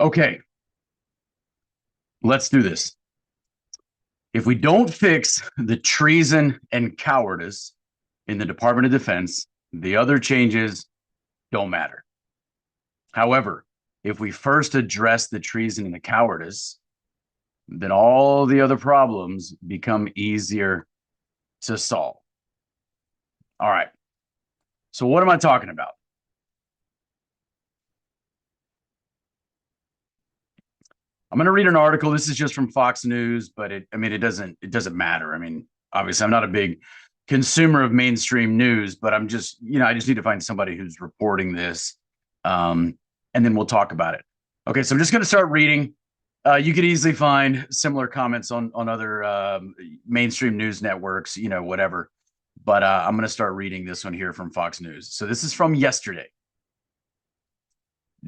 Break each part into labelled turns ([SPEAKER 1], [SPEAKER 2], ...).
[SPEAKER 1] Okay, let's do this. If we don't fix the treason and cowardice in the Department of Defense, the other changes don't matter. However, if we first address the treason and the cowardice, then all the other problems become easier to solve. All right. So what am I talking about? I'm going to read an article. This is just from Fox News, but it doesn't matter. I mean, obviously I'm not a big consumer of mainstream news, but I'm just, I just need to find somebody who's reporting this. And then we'll talk about it. Okay. So I'm just going to start reading. You could easily find similar comments on other mainstream news networks, whatever. But I'm going to start reading this one here from Fox News. So this is from yesterday.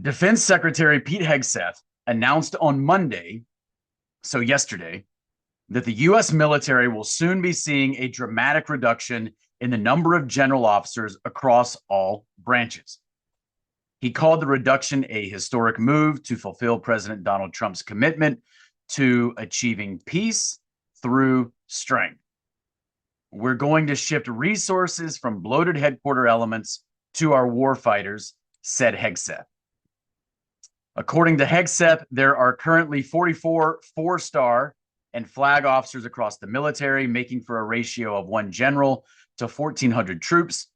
[SPEAKER 1] Defense Secretary Pete Hegseth announced on Monday, so yesterday, that the U.S. military will soon be seeing a dramatic reduction in the number of general officers across all branches. He called the reduction a historic move to fulfill President Donald Trump's commitment to achieving peace through strength. We're going to shift resources from bloated headquarter elements to our warfighters, said Hegseth. According to Hegseth, there are currently 44 four-star and flag officers across the military, making for a ratio of 1 general to 1,400 troops,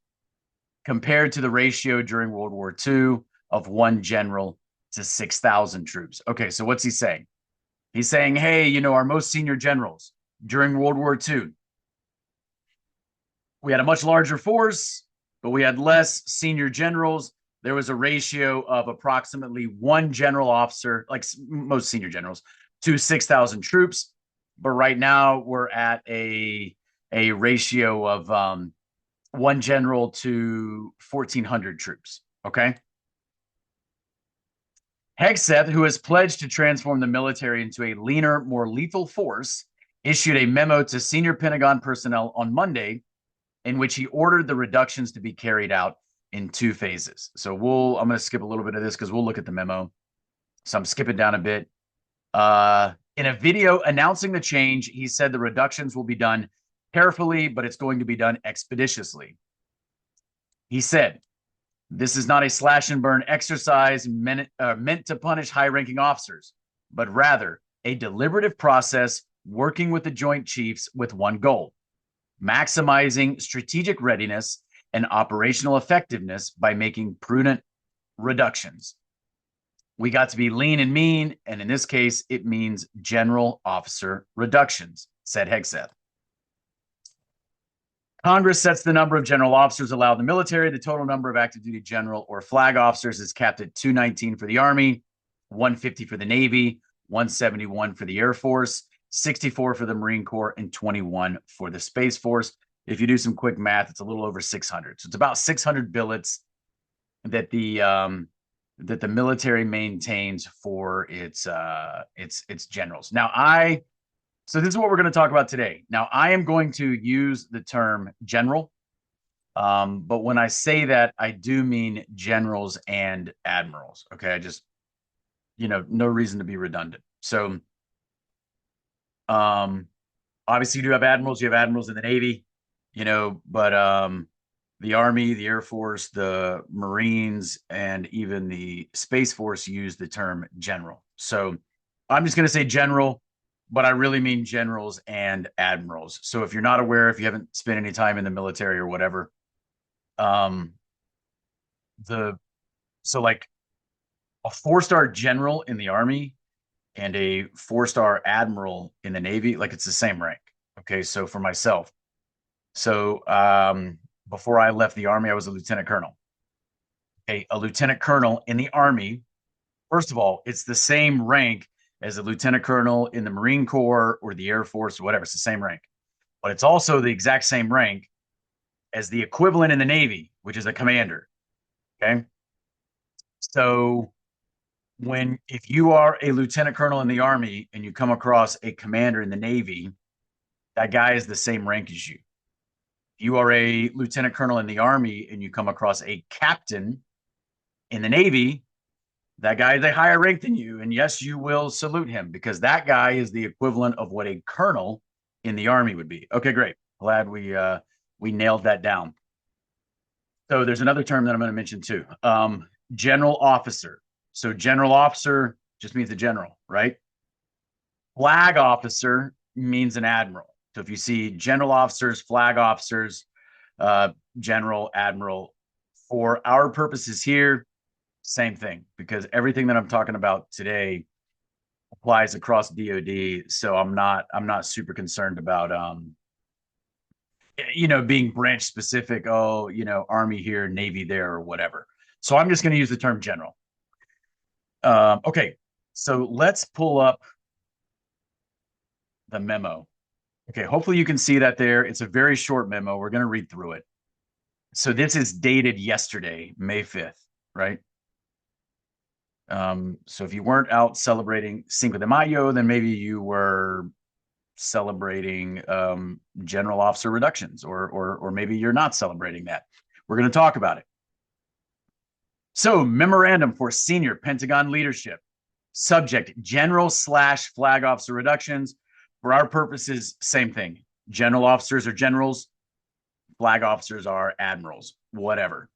[SPEAKER 1] compared to the ratio during World War II of 1 general to 6,000 troops. Okay, so what's he saying? He's saying, hey, our most senior generals during World War II, we had a much larger force, but we had less senior generals. There was a ratio of approximately 1 general officer, like most senior generals, to 6,000 troops. But right now we're at a ratio of 1 general to 1,400 troops. Okay. Hegseth, who has pledged to transform the military into a leaner, more lethal force, issued a memo to senior Pentagon personnel on Monday in which he ordered the reductions to be carried out in 2 phases. So I'm going to skip a little bit of this because we'll look at the memo. So I'm skipping down a bit. In a video announcing the change, he said the reductions will be done carefully, but it's going to be done expeditiously. He said, this is not a slash and burn exercise meant to punish high-ranking officers, but rather a deliberative process working with the Joint Chiefs with one goal: maximizing strategic readiness and operational effectiveness by making prudent reductions. We got to be lean and mean, and in this case, it means general officer reductions, said Hegseth. Congress sets the number of general officers allowed in the military. The total number of active duty general or flag officers is capped at 219 for the Army, 150 for the Navy, 171 for the Air Force, 64 for the Marine Corps, and 21 for the Space Force. If you do some quick math, it's a little over 600. So it's about 600 billets that the military maintains for its generals. Now, so this is what we're going to talk about today. Now, I am going to use the term general, but when I say that, I do mean generals and admirals. Okay, I just, no reason to be redundant. So, obviously, you do have admirals. You have admirals in the Navy, but the Army, the Air Force, the Marines, and even the Space Force use the term general. So, I'm just going to say general, but I really mean generals and admirals. So if you're not aware, if you haven't spent any time in the military or whatever, like a 4-star general in the Army and a 4-star admiral in the Navy, like it's the same rank. Okay, so for myself, before I left the Army, I was a lieutenant colonel. Okay, a lieutenant colonel in the Army, first of all, it's the same rank as a lieutenant colonel in the Marine Corps or the Air Force or whatever. It's the same rank. But it's also the exact same rank as the equivalent in the Navy, which is a commander. Okay. So if you are a lieutenant colonel in the Army and you come across a commander in the Navy, that guy is the same rank as you. If you are a lieutenant colonel in the Army and you come across a captain in the Navy, That guy is a higher rank than you, and yes, you will salute him because that guy is the equivalent of what a colonel in the army would be. Okay, great. Glad we nailed that down. So there's another term that I'm going to mention too. General officer. So general officer just means a general, right? Flag officer means an admiral. So if you see general officers, flag officers, general, admiral, for our purposes here, same thing, because everything that I'm talking about today applies across DoD. So I'm not super concerned about being branch specific. Oh, Army here, Navy there, or whatever. So I'm just going to use the term general. Okay, so let's pull up the memo. Okay, hopefully you can see that there. It's a very short memo. We're going to read through it. So this is dated yesterday, May 5th, right? So if you weren't out celebrating Cinco de Mayo, then maybe you were celebrating general officer reductions, or maybe you're not celebrating that. We're going to talk about it. So, memorandum for senior Pentagon leadership. Subject: general/flag officer reductions. For our purposes, same thing. General officers are generals, flag officers are admirals, whatever.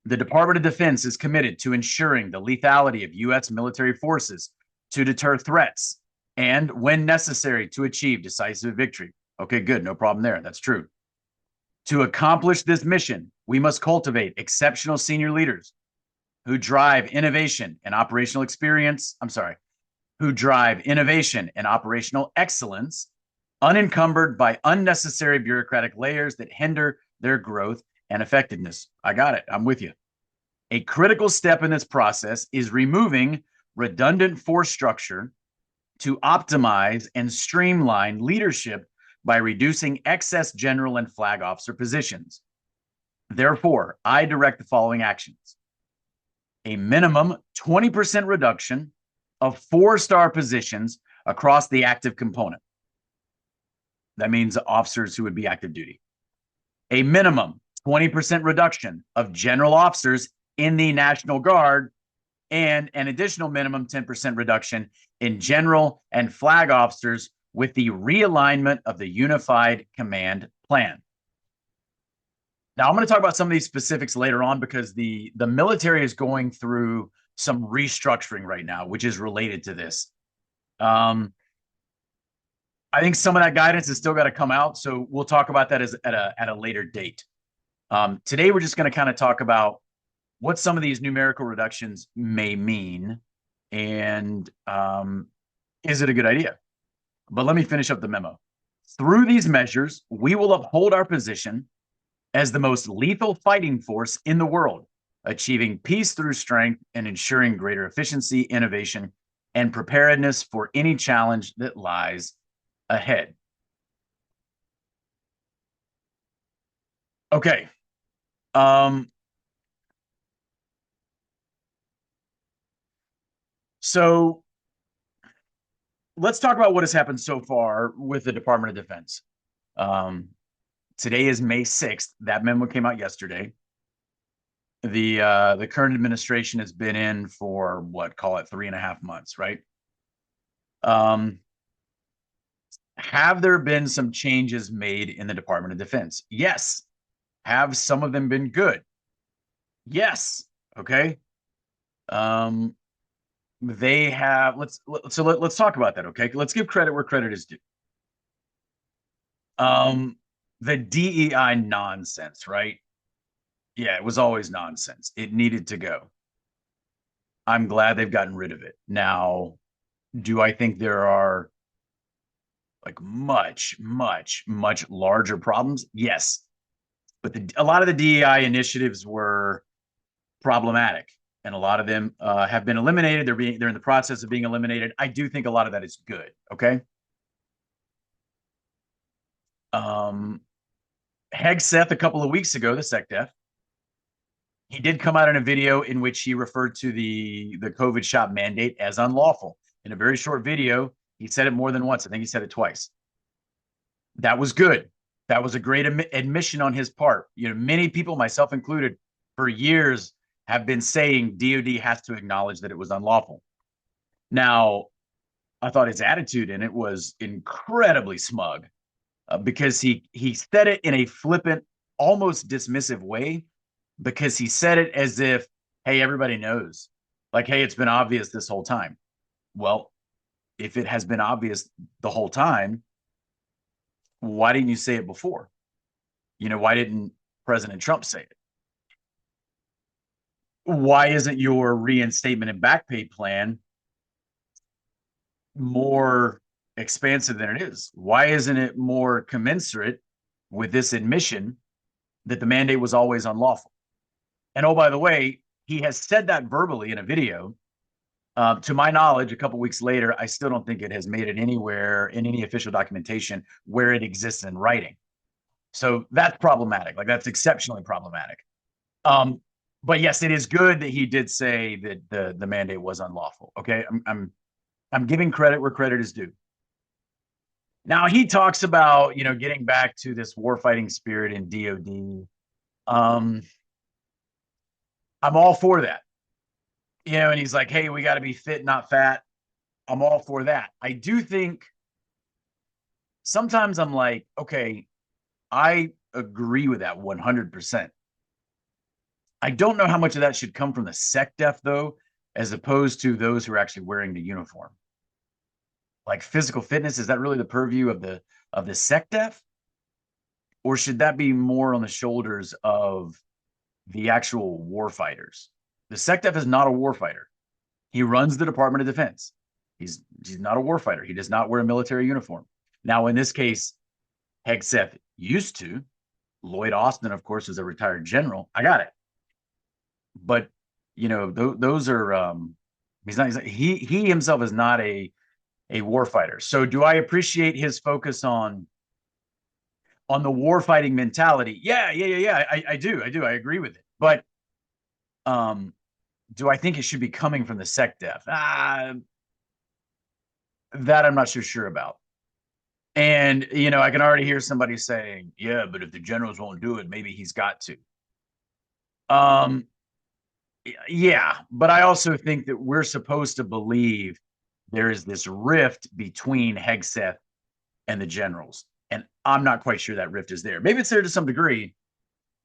[SPEAKER 1] The Department of Defense is committed to ensuring the lethality of U.S. military forces to deter threats and, when necessary, to achieve decisive victory. Okay, good. No problem there. That's true. To accomplish this mission, we must cultivate exceptional senior leaders who drive innovation and operational experience. Who drive innovation and operational excellence, unencumbered by unnecessary bureaucratic layers that hinder their growth and effectiveness. I got it. I'm with you. A critical step in this process is removing redundant force structure to optimize and streamline leadership by reducing excess general and flag officer positions. Therefore, I direct the following actions: a minimum 20% reduction of 4-star positions across the active component. That means officers who would be active duty. A minimum 20% reduction of general officers in the National Guard, and an additional minimum 10% reduction in general and flag officers with the realignment of the Unified Command Plan. Now, I'm going to talk about some of these specifics later on because the military is going through some restructuring right now, which is related to this. I think some of that guidance has still got to come out, so we'll talk about that at a later date. Today, we're just going to kind of talk about what some of these numerical reductions may mean, and is it a good idea? But let me finish up the memo. Through these measures, we will uphold our position as the most lethal fighting force in the world, achieving peace through strength and ensuring greater efficiency, innovation, and preparedness for any challenge that lies ahead. Okay. So let's talk about what has happened so far with the Department of Defense. Today is May 6th. That memo came out yesterday. The current administration has been in for call it 3.5 months, right? Have there been some changes made in the Department of Defense? Yes. Have some of them been good? Yes. Okay. They have. Let's talk about that. Okay. Let's give credit where credit is due. The DEI nonsense, right? Yeah, it was always nonsense. It needed to go. I'm glad they've gotten rid of it. Now, do I think there are much, much, much larger problems? Yes. But a lot of the DEI initiatives were problematic, and a lot of them have been eliminated. They're in the process of being eliminated. I do think a lot of that is good. Okay. Hegseth, a couple of weeks ago, the SecDef, he did come out in a video in which he referred to the COVID shot mandate as unlawful. In a very short video, he said it more than once. I think he said it twice. That was good. That was a great admission on his part. Many people, myself included, for years have been saying DOD has to acknowledge that it was unlawful. Now, I thought his attitude in it was incredibly smug because he said it in a flippant, almost dismissive way, because he said it as if, hey, everybody knows. Like, hey, it's been obvious this whole time. Well, if it has been obvious the whole time, why didn't you say it before? Why didn't President Trump say it? Why isn't your reinstatement and back pay plan more expansive than it is? Why isn't it more commensurate with this admission that the mandate was always unlawful? And oh, by the way, he has said that verbally in a video. To my knowledge, a couple weeks later, I still don't think it has made it anywhere in any official documentation where it exists in writing. So that's problematic. Like, that's exceptionally problematic. But yes, it is good that he did say that the mandate was unlawful. Okay, I'm giving credit where credit is due. Now he talks about getting back to this warfighting spirit in DoD. I'm all for that. And he's like, hey, we got to be fit, not fat. I'm all for that. I do think sometimes I'm like, okay, I agree with that 100%. I don't know how much of that should come from the SecDef, though, as opposed to those who are actually wearing the uniform. Like, physical fitness, is that really the purview of the SecDef? Or should that be more on the shoulders of the actual warfighters? The SecDef is not a warfighter. He runs the Department of Defense. He's not a warfighter. He does not wear a military uniform. Now, in this case, Hegseth used to. Lloyd Austin, of course, is a retired general. I got it. But those are he himself is not a warfighter. So do I appreciate his focus on the warfighting mentality? Yeah. I do. I agree with it. But do I think it should be coming from the SecDef? That I'm not so sure about. And, I can already hear somebody saying, yeah, but if the generals won't do it, maybe he's got to. Yeah, but I also think that we're supposed to believe there is this rift between Hegseth and the generals. And I'm not quite sure that rift is there. Maybe it's there to some degree.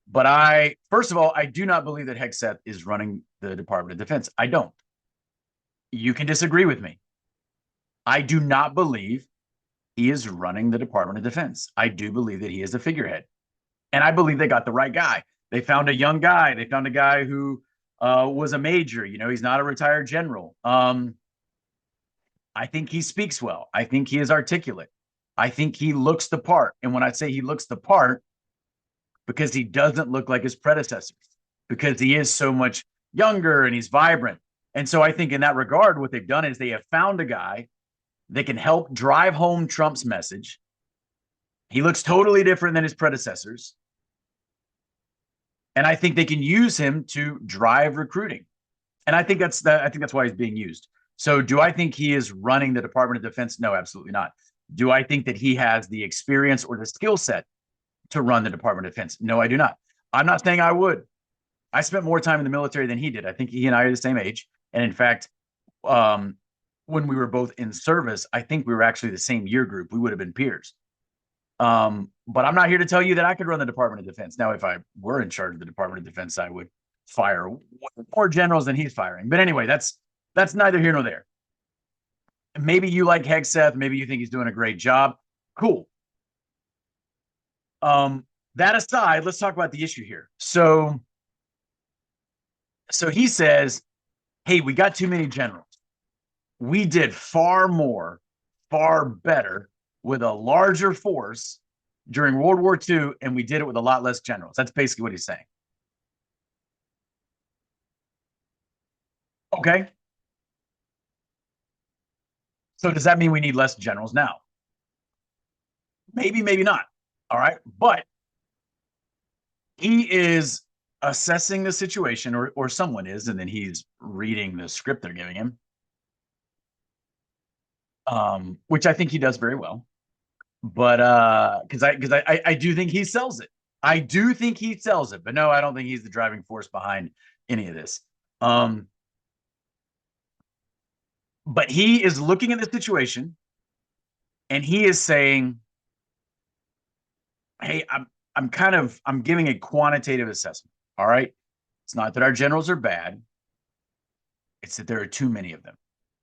[SPEAKER 1] But first of all, I do not believe that Hegseth is running the Department of Defense. I don't. You can disagree with me. I do not believe he is running the Department of Defense. I do believe that he is a figurehead. And I believe they got the right guy. They found a young guy. They found a guy who was a major. He's not a retired general. I think he speaks well. I think he is articulate. I think he looks the part. And when I say he looks the part, because he doesn't look like his predecessors, because he is so much younger and he's vibrant. And so I think in that regard, what they've done is they have found a guy that can help drive home Trump's message. He looks totally different than his predecessors. And I think they can use him to drive recruiting. And I think that's why he's being used. So do I think he is running the Department of Defense? No, absolutely not. Do I think that he has the experience or the skill set to run the Department of Defense? No, I do not. I'm not saying I would. I spent more time in the military than he did. I think he and I are the same age. And in fact, when we were both in service, I think we were actually the same year group. We would have been peers. But I'm not here to tell you that I could run the Department of Defense. Now, if I were in charge of the Department of Defense, I would fire more generals than he's firing. But anyway, that's neither here nor there. Maybe you like Hegseth. Maybe you think he's doing a great job. Cool. That aside, let's talk about the issue here. So he says, hey, we got too many generals. We did far more, far better with a larger force during World War II, and we did it with a lot less generals. That's basically what he's saying. Okay. So does that mean we need less generals now? Maybe, maybe not. All right. But he is assessing the situation, or someone is, and then he's reading the script they're giving him, which I think he does very well. But because I do think he sells it. I do think he sells it. But no, I don't think he's the driving force behind any of this. But he is looking at the situation and he is saying, hey, I'm giving a quantitative assessment. All right. It's not that our generals are bad, it's that there are too many of them,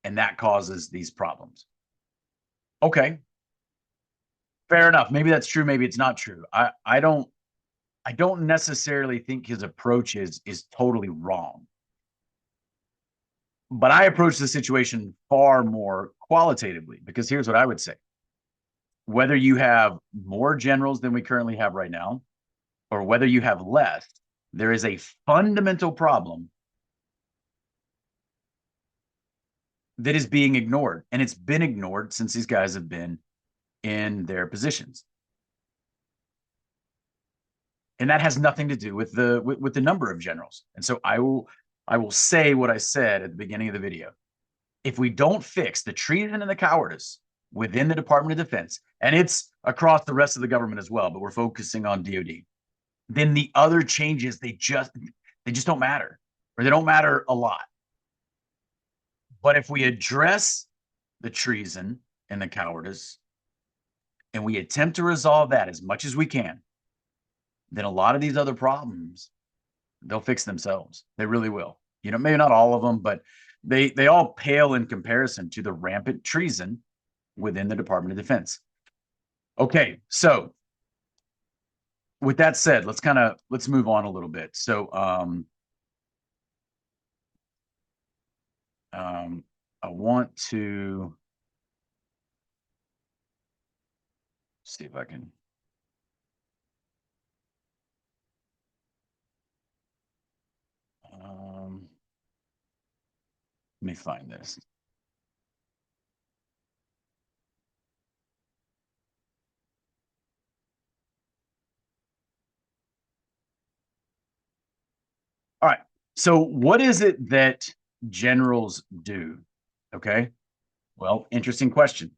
[SPEAKER 1] and that causes these problems. Okay. Fair enough. Maybe that's true, maybe it's not true. I don't necessarily think his approach is totally wrong. But I approach the situation far more qualitatively, because here's what I would say. Whether you have more generals than we currently have right now, or whether you have less, there is a fundamental problem that is being ignored. And it's been ignored since these guys have been in their positions. And that has nothing to do with the number of generals. And so I will say what I said at the beginning of the video. If we don't fix the treason and the cowardice within the Department of Defense, and it's across the rest of the government as well, but we're focusing on DoD, then the other changes they just don't matter, or they don't matter a lot. But if we address the treason and the cowardice, and we attempt to resolve that as much as we can, then a lot of these other problems, they'll fix themselves. They really will. Maybe not all of them, but they all pale in comparison to the rampant treason within the Department of Defense. Okay, so with that said, let's move on a little bit. So I want to see if I can. Let me find this. All right. So what is it that generals do? Okay. Well, interesting question.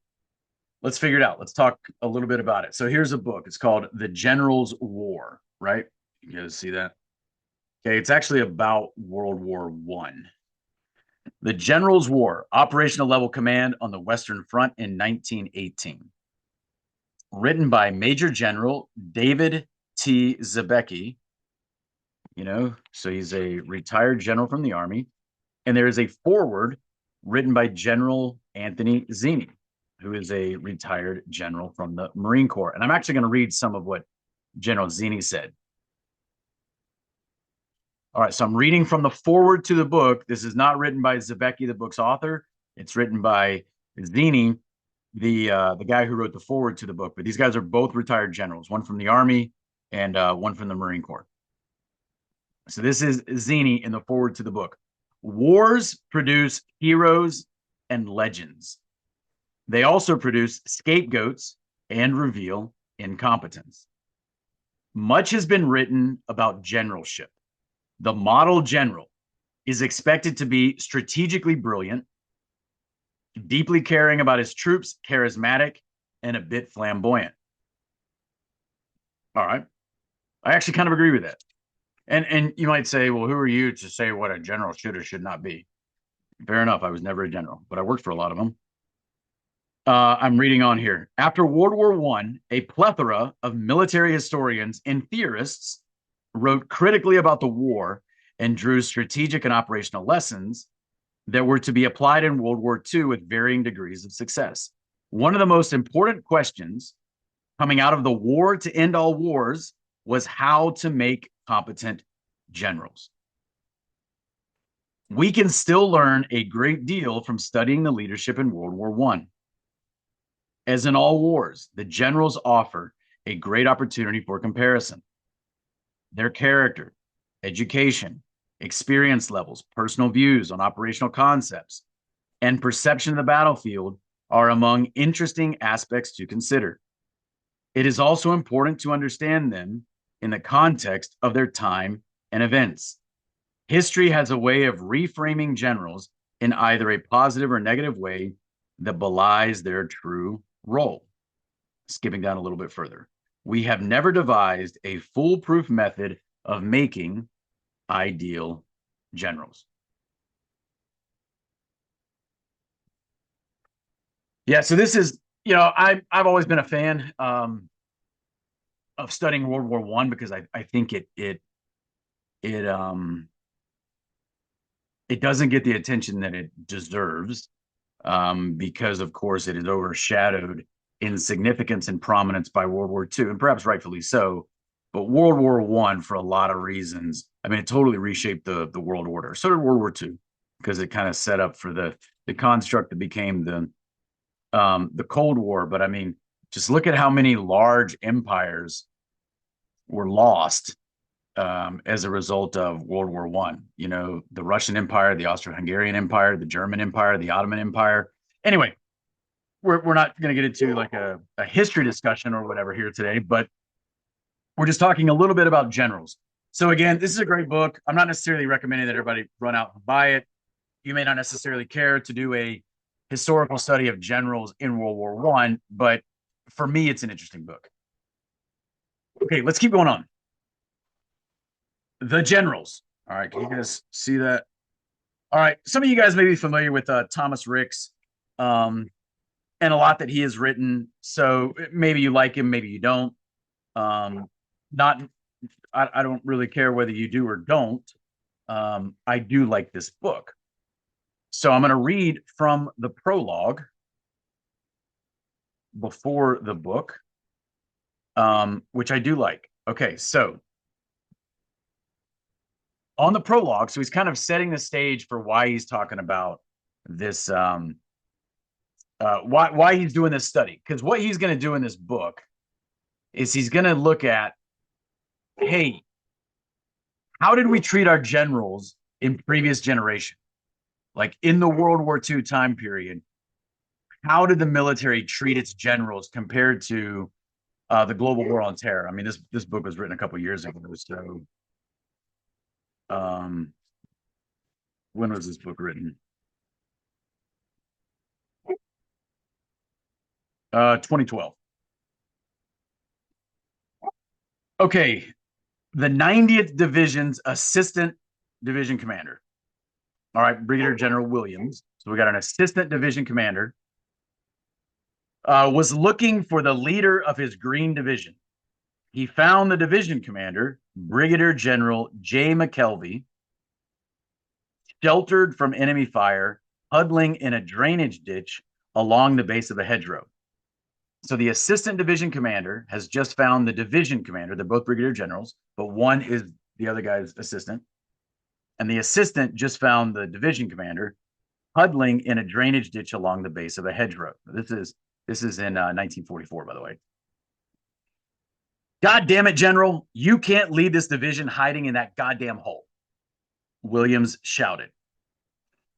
[SPEAKER 1] Let's figure it out. Let's talk a little bit about it. So here's a book. It's called The General's War, right? You guys see that? Okay. It's actually about World War One. The General's War, Operational Level Command on the Western Front in 1918. Written by Major General David T. Zabecki. So he's a retired general from the Army. And there is a foreword written by General Anthony Zinni, who is a retired general from the Marine Corps. And I'm actually going to read some of what General Zinni said. All right, so I'm reading from the foreword to the book. This is not written by Zabecki, the book's author. It's written by Zinni, the guy who wrote the foreword to the book. But these guys are both retired generals, one from the Army and one from the Marine Corps. So this is Zinni in the foreword to the book. Wars produce heroes and legends. They also produce scapegoats and reveal incompetence. Much has been written about generalship. The model general is expected to be strategically brilliant, deeply caring about his troops, charismatic, and a bit flamboyant. All right. I actually kind of agree with that. And you might say, well, who are you to say what a general should or should not be? Fair enough. I was never a general, but I worked for a lot of them. I'm reading on here. After World War I, a plethora of military historians and theorists wrote critically about the war and drew strategic and operational lessons that were to be applied in World War II with varying degrees of success. One of the most important questions coming out of the war to end all wars was how to make competent generals. We can still learn a great deal from studying the leadership in World War I. As in all wars, the generals offer a great opportunity for comparison. Their character, education, experience levels, personal views on operational concepts, and perception of the battlefield are among interesting aspects to consider. It is also important to understand them in the context of their time and events. History has a way of reframing generals in either a positive or negative way that belies their true role. Skipping down a little bit further. We have never devised a foolproof method of making ideal generals. Yeah, so this is, I've always been a fan of studying World War One because I think it it doesn't get the attention that it deserves, because of course it is overshadowed in significance and prominence by World War II, and perhaps rightfully so. But World War One, for a lot of reasons, I mean, it totally reshaped the world order. So did World War II, because it kind of set up for the construct that became the Cold War. But I mean, just look at how many large empires were lost as a result of World War One. You know, the Russian Empire, the Austro-Hungarian Empire, the German Empire, the Ottoman Empire. Anyway, we're not going to get into like a history discussion or whatever here today, but we're just talking a little bit about generals. So again, this is a great book. I'm not necessarily recommending that everybody run out and buy it. You may not necessarily care to do a historical study of generals in World War One, but for me, it's an interesting book. Okay, let's keep going on. The generals. All right, can you guys see that? All right, some of you guys may be familiar with Thomas Ricks, and a lot that he has written. So maybe you like him, maybe you don't. Not, I don't really care whether you do or don't. I do like this book. So I'm going to read from the prologue before the book, which I do like. Okay, so on the prologue, so he's kind of setting the stage for why he's talking about this, why he's doing this study. Because what he's going to do in this book is he's going to look at, hey, how did we treat our generals in previous generation? Like in the World War II time period, how did the military treat its generals compared to the global war on terror? I mean, this book was written a couple years ago. So when was this book written? 2012. Okay, the 90th Division's assistant division commander. All right, Brigadier General Williams. So we got an assistant division commander. Was looking for the leader of his Green Division. He found the division commander, Brigadier General J. McKelvey, sheltered from enemy fire, huddling in a drainage ditch along the base of a hedgerow. So the assistant division commander has just found the division commander. They're both brigadier generals, but one is the other guy's assistant. And the assistant just found the division commander huddling in a drainage ditch along the base of a hedgerow. This is in 1944, by the way. God damn it, General. You can't lead this division hiding in that goddamn hole, Williams shouted.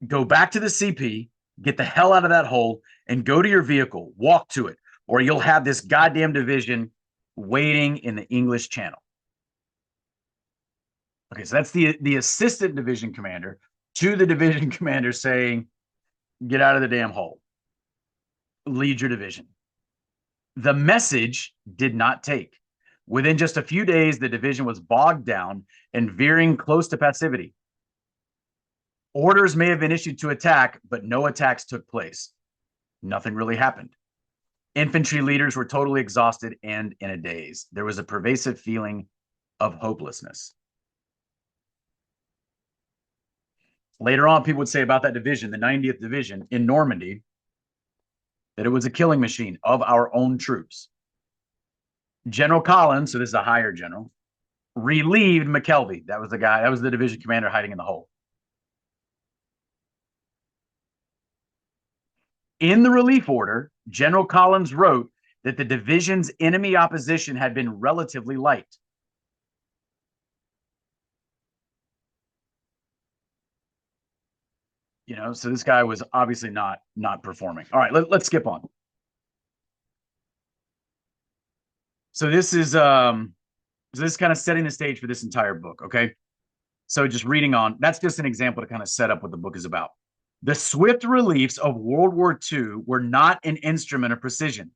[SPEAKER 1] Go back to the CP, get the hell out of that hole, and go to your vehicle. Walk to it, or you'll have this goddamn division waiting in the English Channel. Okay, so that's the assistant division commander to the division commander saying, get out of the damn hole. Lead your division. The message did not take. Within just a few days, the division was bogged down and veering close to passivity. Orders may have been issued to attack, but no attacks took place. Nothing really happened. Infantry leaders were totally exhausted and in a daze. There was a pervasive feeling of hopelessness. Later on, people would say about that division, the 90th Division in Normandy, that it was a killing machine of our own troops. General Collins, so this is a higher general, relieved McKelvey. That was the guy, that was the division commander hiding in the hole. In the relief order, General Collins wrote that the division's enemy opposition had been relatively light. You know, so this guy was obviously not performing. All right, let's skip on. So this is kind of setting the stage for this entire book, okay? So just reading on, that's just an example to kind of set up what the book is about. The swift reliefs of World War II were not an instrument of precision.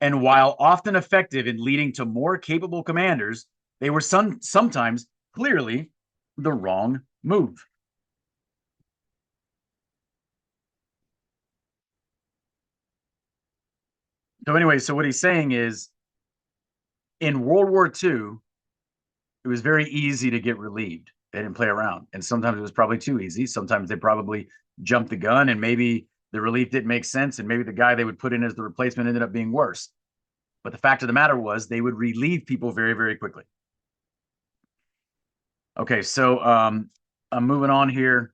[SPEAKER 1] And while often effective in leading to more capable commanders, they were sometimes clearly the wrong move. So anyway, so what he's saying is in World War II, it was very easy to get relieved. They didn't play around. And sometimes it was probably too easy. Sometimes they probably jumped the gun and maybe the relief didn't make sense. And maybe the guy they would put in as the replacement ended up being worse. But the fact of the matter was they would relieve people very, very quickly. Okay, so I'm moving on here.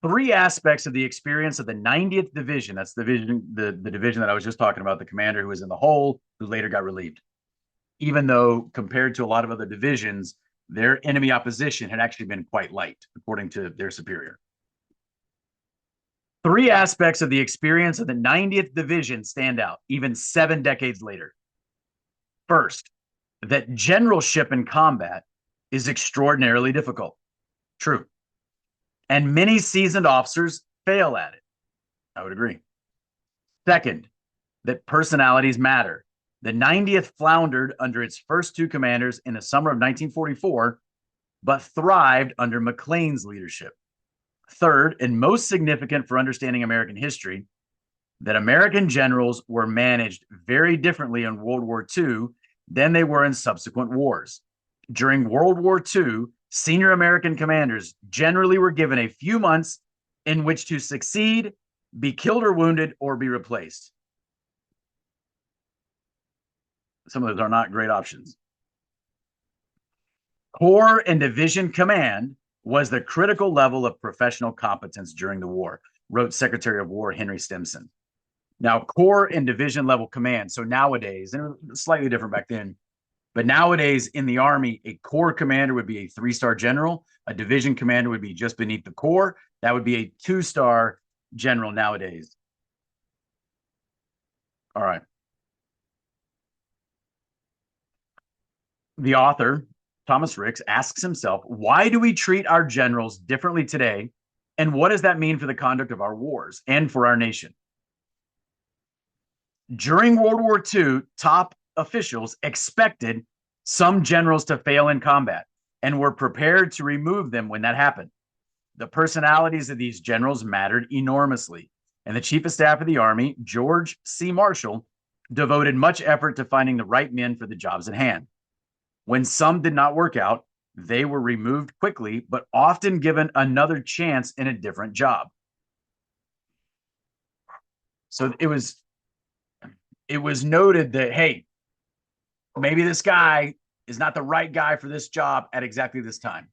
[SPEAKER 1] Three aspects of the experience of the 90th Division. That's the division that I was just talking about, the commander who was in the hole, who later got relieved. Even though compared to a lot of other divisions, their enemy opposition had actually been quite light, according to their superior. Three aspects of the experience of the 90th Division stand out, even 7 decades later. First, that generalship in combat is extraordinarily difficult. True. And many seasoned officers fail at it. I would agree. Second, that personalities matter. The 90th floundered under its first two commanders in the summer of 1944, but thrived under McLean's leadership. Third, and most significant for understanding American history, that American generals were managed very differently in World War II than they were in subsequent wars. During World War II, senior American commanders generally were given a few months in which to succeed, be killed or wounded, or be replaced. Some of those are not great options. Corps and division command was the critical level of professional competence during the war, wrote Secretary of War Henry Stimson. Now, corps and division level command. So nowadays, and it was slightly different back then, but nowadays in the Army, a corps commander would be a 3-star general. A division commander would be just beneath the corps. That would be a 2-star general nowadays. All right. The author, Thomas Ricks, asks himself, why do we treat our generals differently today? And what does that mean for the conduct of our wars and for our nation? During World War II, top officials expected some generals to fail in combat and were prepared to remove them when that happened. The personalities of these generals mattered enormously, and the Chief of Staff of the Army, George C. Marshall, devoted much effort to finding the right men for the jobs at hand. When some did not work out, they were removed quickly, but often given another chance in a different job. So it was noted that, hey, maybe this guy is not the right guy for this job at exactly this time.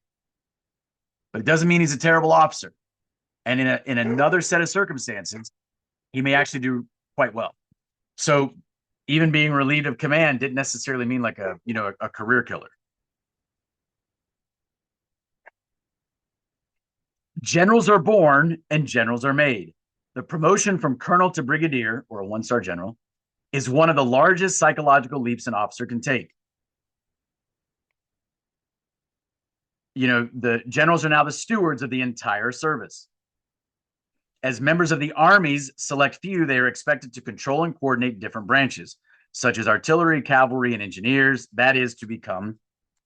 [SPEAKER 1] But it doesn't mean he's a terrible officer. And in another set of circumstances, he may actually do quite well. So even being relieved of command didn't necessarily mean like a career killer. Generals are born and generals are made. The promotion from colonel to brigadier, or a 1-star general, is one of the largest psychological leaps an officer can take. The generals are now the stewards of the entire service. As members of the Army's select few, they are expected to control and coordinate different branches, such as artillery, cavalry, and engineers. That is to become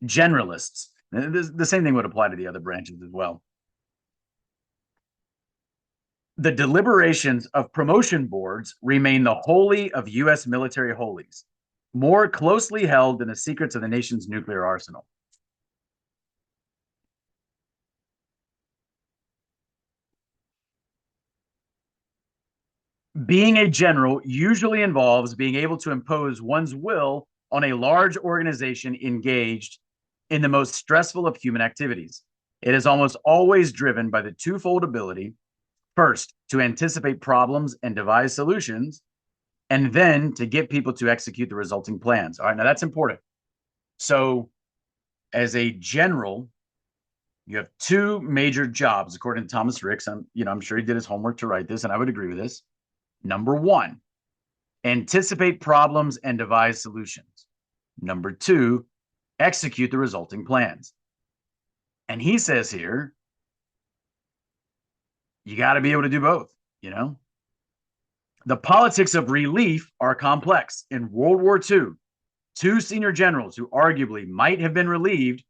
[SPEAKER 1] generalists. The same thing would apply to the other branches as well. The deliberations of promotion boards remain the holy of U.S. military holies, more closely held than the secrets of the nation's nuclear arsenal. Being a general usually involves being able to impose one's will on a large organization engaged in the most stressful of human activities. It is almost always driven by the twofold ability, first, to anticipate problems and devise solutions, and then to get people to execute the resulting plans. All right, now that's important. So as a general, you have two major jobs, according to Thomas Ricks. I'm sure he did his homework to write this, and I would agree with this. Number 1, anticipate problems and devise solutions. Number 2, execute the resulting plans. And he says here, you got to be able to do both, The politics of relief are complex. In World War II, 2 senior generals who arguably might have been relieved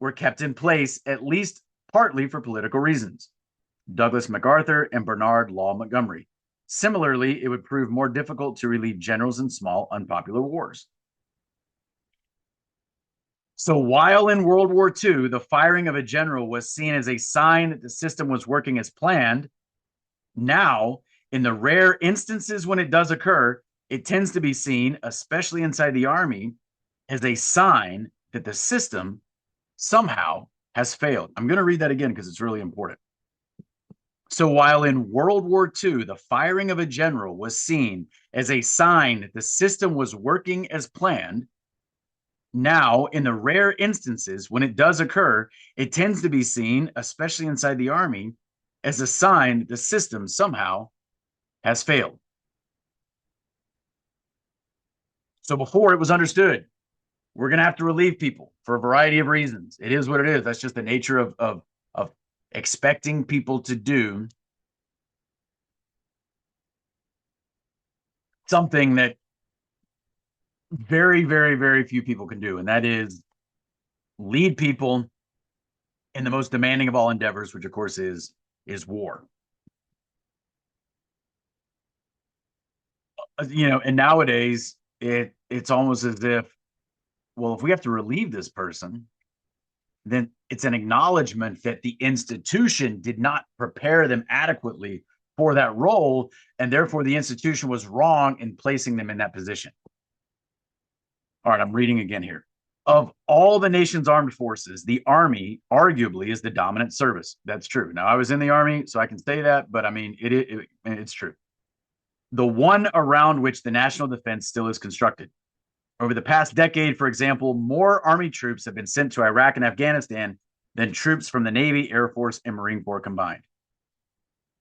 [SPEAKER 1] were kept in place, at least partly for political reasons. Douglas MacArthur and Bernard Law Montgomery. Similarly, it would prove more difficult to relieve generals in small, unpopular wars. So while in World War II, the firing of a general was seen as a sign that the system was working as planned, now, in the rare instances when it does occur, it tends to be seen, especially inside the army, as a sign that the system somehow has failed. I'm going to read that again because it's really important. So while in World War II, the firing of a general was seen as a sign that the system was working as planned, now, in the rare instances when it does occur, it tends to be seen, especially inside the army, as a sign that the system somehow has failed. So before it was understood, we're going to have to relieve people for a variety of reasons. It is what it is. That's just the nature of expecting people to do something that very, very, very few people can do, and that is lead people in the most demanding of all endeavors, which of course is war. And nowadays it's almost as if, well, if we have to relieve this person, then it's an acknowledgement that the institution did not prepare them adequately for that role, and therefore the institution was wrong in placing them in that position. All right, I'm reading again here. Of all the nation's armed forces, the Army arguably is the dominant service. That's true. Now, I was in the Army, so I can say that, but I mean, it's true. The one around which the national defense still is constructed. Over the past decade, for example, more Army troops have been sent to Iraq and Afghanistan than troops from the Navy, Air Force, and Marine Corps combined.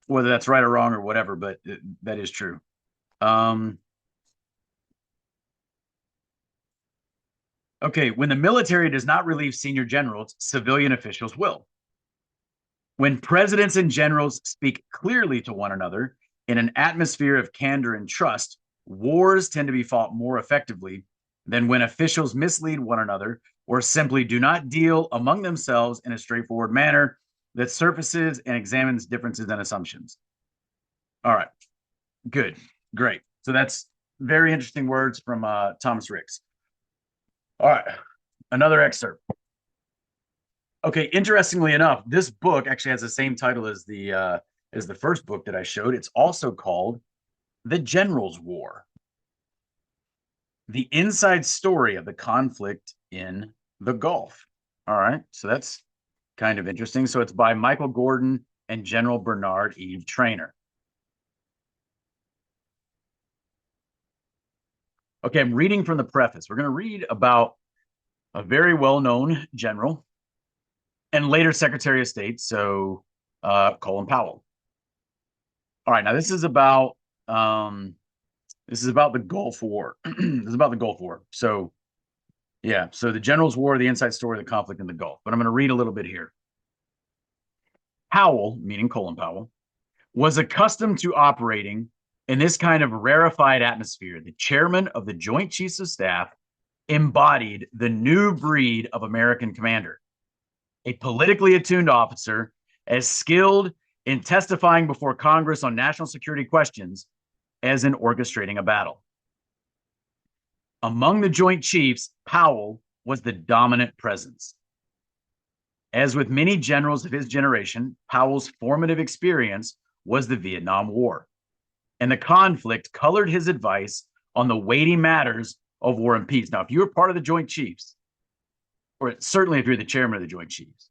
[SPEAKER 1] Whether that's right or wrong or whatever, but that is true. Okay, when the military does not relieve senior generals, civilian officials will. When presidents and generals speak clearly to one another in an atmosphere of candor and trust, wars tend to be fought more effectively than when officials mislead one another or simply do not deal among themselves in a straightforward manner that surfaces and examines differences and assumptions. All right, good, great. So that's very interesting words from Thomas Ricks. All right, another excerpt. Okay, interestingly enough, this book actually has the same title as the first book that I showed. It's also called The General's War: The Inside Story of the Conflict in the Gulf. All right, so that's kind of interesting. So it's by Michael Gordon and General Bernard Eve Trainer. Okay, I'm reading from the preface. We're going to read about a very well-known general and later Secretary of State, so Colin Powell. All right, now this is about the Gulf War. This is about the Gulf War. So, yeah, so the General's War, the inside story of the conflict in the Gulf. But I'm going to read a little bit here. Powell, meaning Colin Powell, was accustomed to operating in this kind of rarefied atmosphere. The chairman of the Joint Chiefs of Staff embodied the new breed of American commander, a politically attuned officer as skilled in testifying before Congress on national security questions as in orchestrating a battle. Among the Joint Chiefs, Powell was the dominant presence. As with many generals of his generation, Powell's formative experience was the Vietnam War, and the conflict colored his advice on the weighty matters of war and peace. Now, if you were part of the Joint Chiefs, or certainly if you're the chairman of the Joint Chiefs,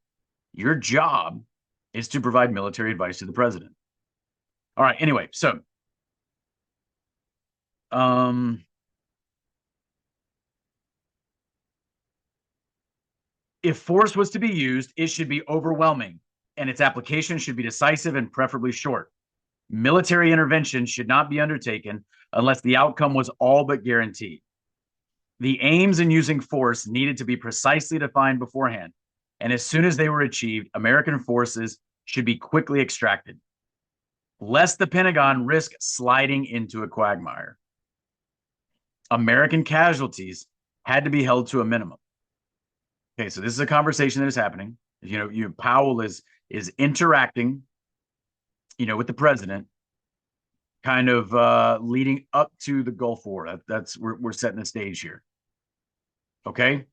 [SPEAKER 1] your job is to provide military advice to the president. All right, anyway, so if force was to be used, it should be overwhelming, and its application should be decisive and preferably short. Military intervention should not be undertaken unless the outcome was all but guaranteed. The aims in using force needed to be precisely defined beforehand, and as soon as they were achieved, American forces should be quickly extracted, lest the Pentagon risk sliding into a quagmire. American casualties had to be held to a minimum. Okay, so this is a conversation that is happening. Powell is interacting, with the president, kind of leading up to the Gulf War. That's we're setting the stage here. Okay.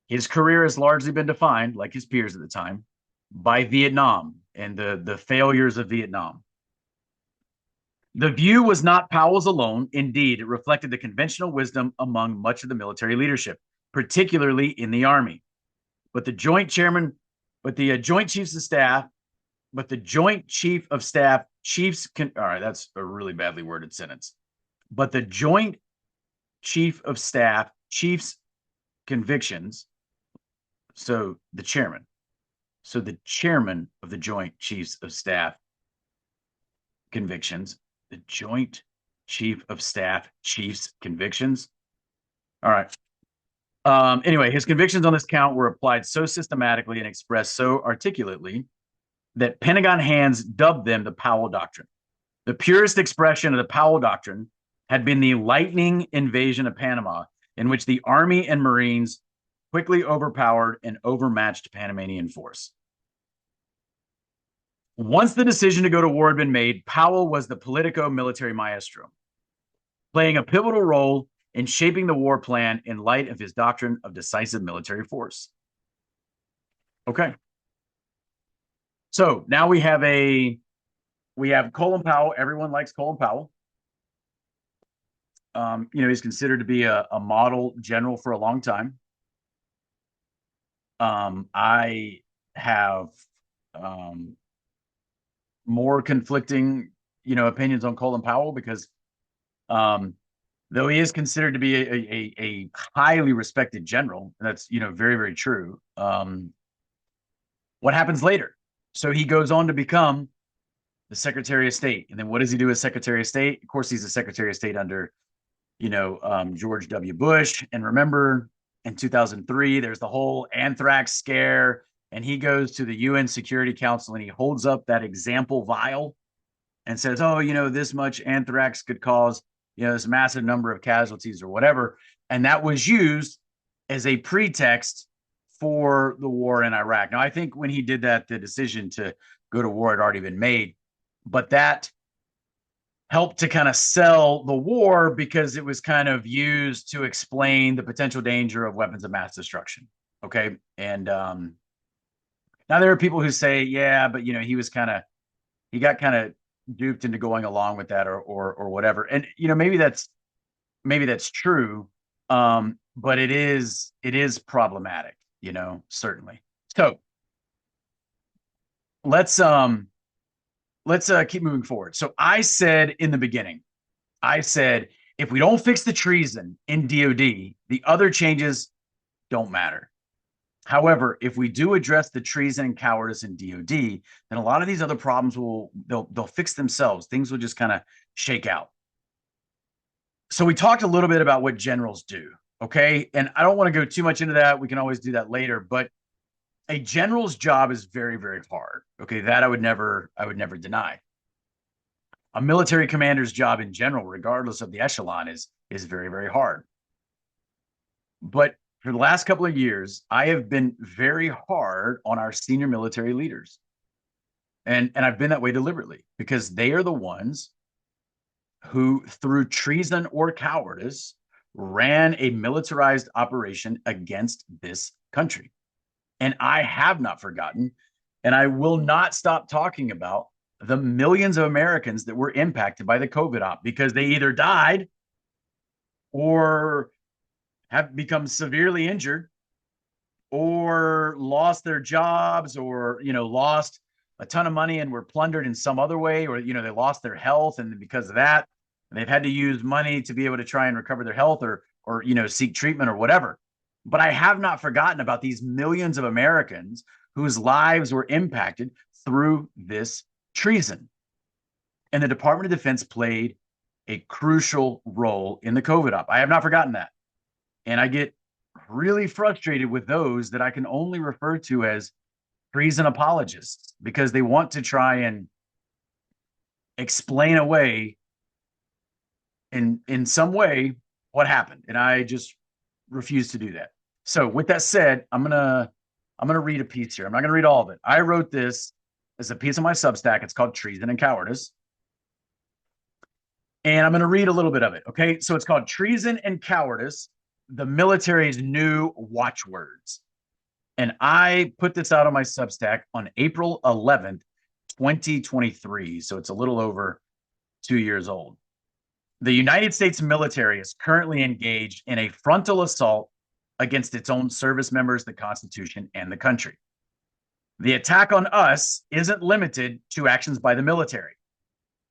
[SPEAKER 1] His career has largely been defined, like his peers at the time, by Vietnam and the failures of Vietnam. The view was not Powell's alone. Indeed, it reflected the conventional wisdom among much of the military leadership, particularly in the Army. But the Joint Chairman, but the Joint Chiefs of Staff, but the Joint Chief of Staff Chiefs, all right, that's a really badly worded sentence. But the Joint Chief of Staff Chiefs convictions, so the chairman, so the chairman of the Joint Chiefs of Staff convictions, the Joint Chief of Staff Chiefs convictions. All right. Anyway, his convictions on this count were applied so systematically and expressed so articulately that Pentagon hands dubbed them the Powell Doctrine. The purest expression of the Powell Doctrine had been the lightning invasion of Panama, in which the Army and Marines quickly overpowered and overmatched Panamanian force. Once the decision to go to war had been made, Powell was the politico-military maestro, playing a pivotal role in shaping the war plan in light of his doctrine of decisive military force. Okay. So now we have Colin Powell. Everyone likes Colin Powell. He's considered to be a model general for a long time. I have more conflicting, opinions on Colin Powell because though he is considered to be a highly respected general, and that's, very, very true. What happens later? So he goes on to become the Secretary of State. And then what does he do as Secretary of State? Of course, he's the Secretary of State under, George W. Bush. And remember, in 2003, there's the whole anthrax scare. And he goes to the UN Security Council and he holds up that example vial and says, oh, this much anthrax could cause, this massive number of casualties or whatever. And that was used as a pretext for the war in Iraq. Now, I think when he did that, the decision to go to war had already been made, but that helped to kind of sell the war because it was kind of used to explain the potential danger of weapons of mass destruction. Okay. And now there are people who say, yeah, but he got kind of duped into going along with that or whatever. And, maybe that's true. But it is problematic, certainly. So let's keep moving forward. So I said in the beginning, if we don't fix the treason in DOD, the other changes don't matter. However, if we do address the treason and cowardice in DOD, then a lot of these other problems they'll fix themselves. Things will just kind of shake out. So we talked a little bit about what generals do. Okay. And I don't want to go too much into that. We can always do that later, but a general's job is very, very hard. Okay. That I would never deny. A military commander's job in general, regardless of the echelon, is very, very hard. But for the last couple of years, I have been very hard on our senior military leaders. And I've been that way deliberately because they are the ones who, through treason or cowardice, ran a militarized operation against this country. And I have not forgotten, and I will not stop talking about the millions of Americans that were impacted by the COVID op because they either died or have become severely injured or lost their jobs or, lost a ton of money and were plundered in some other way, or, they lost their health. And because of that, they've had to use money to be able to try and recover their health or, seek treatment or whatever. But I have not forgotten about these millions of Americans whose lives were impacted through this treason. And the Department of Defense played a crucial role in the COVID op. I have not forgotten that. And I get really frustrated with those that I can only refer to as treason apologists because they want to try and explain away in some way what happened. And I just refuse to do that. So with that said, I'm gonna read a piece here. I'm not gonna read all of it. I wrote this as a piece of my Substack. It's called Treason and Cowardice. And I'm going to read a little bit of it. Okay. So it's called Treason and Cowardice, the military's new watchwords. And I put this out on my Substack on April 11th, 2023. So it's a little over 2 years old. The United States military is currently engaged in a frontal assault against its own service members, the Constitution, and the country. The attack on us isn't limited to actions by the military.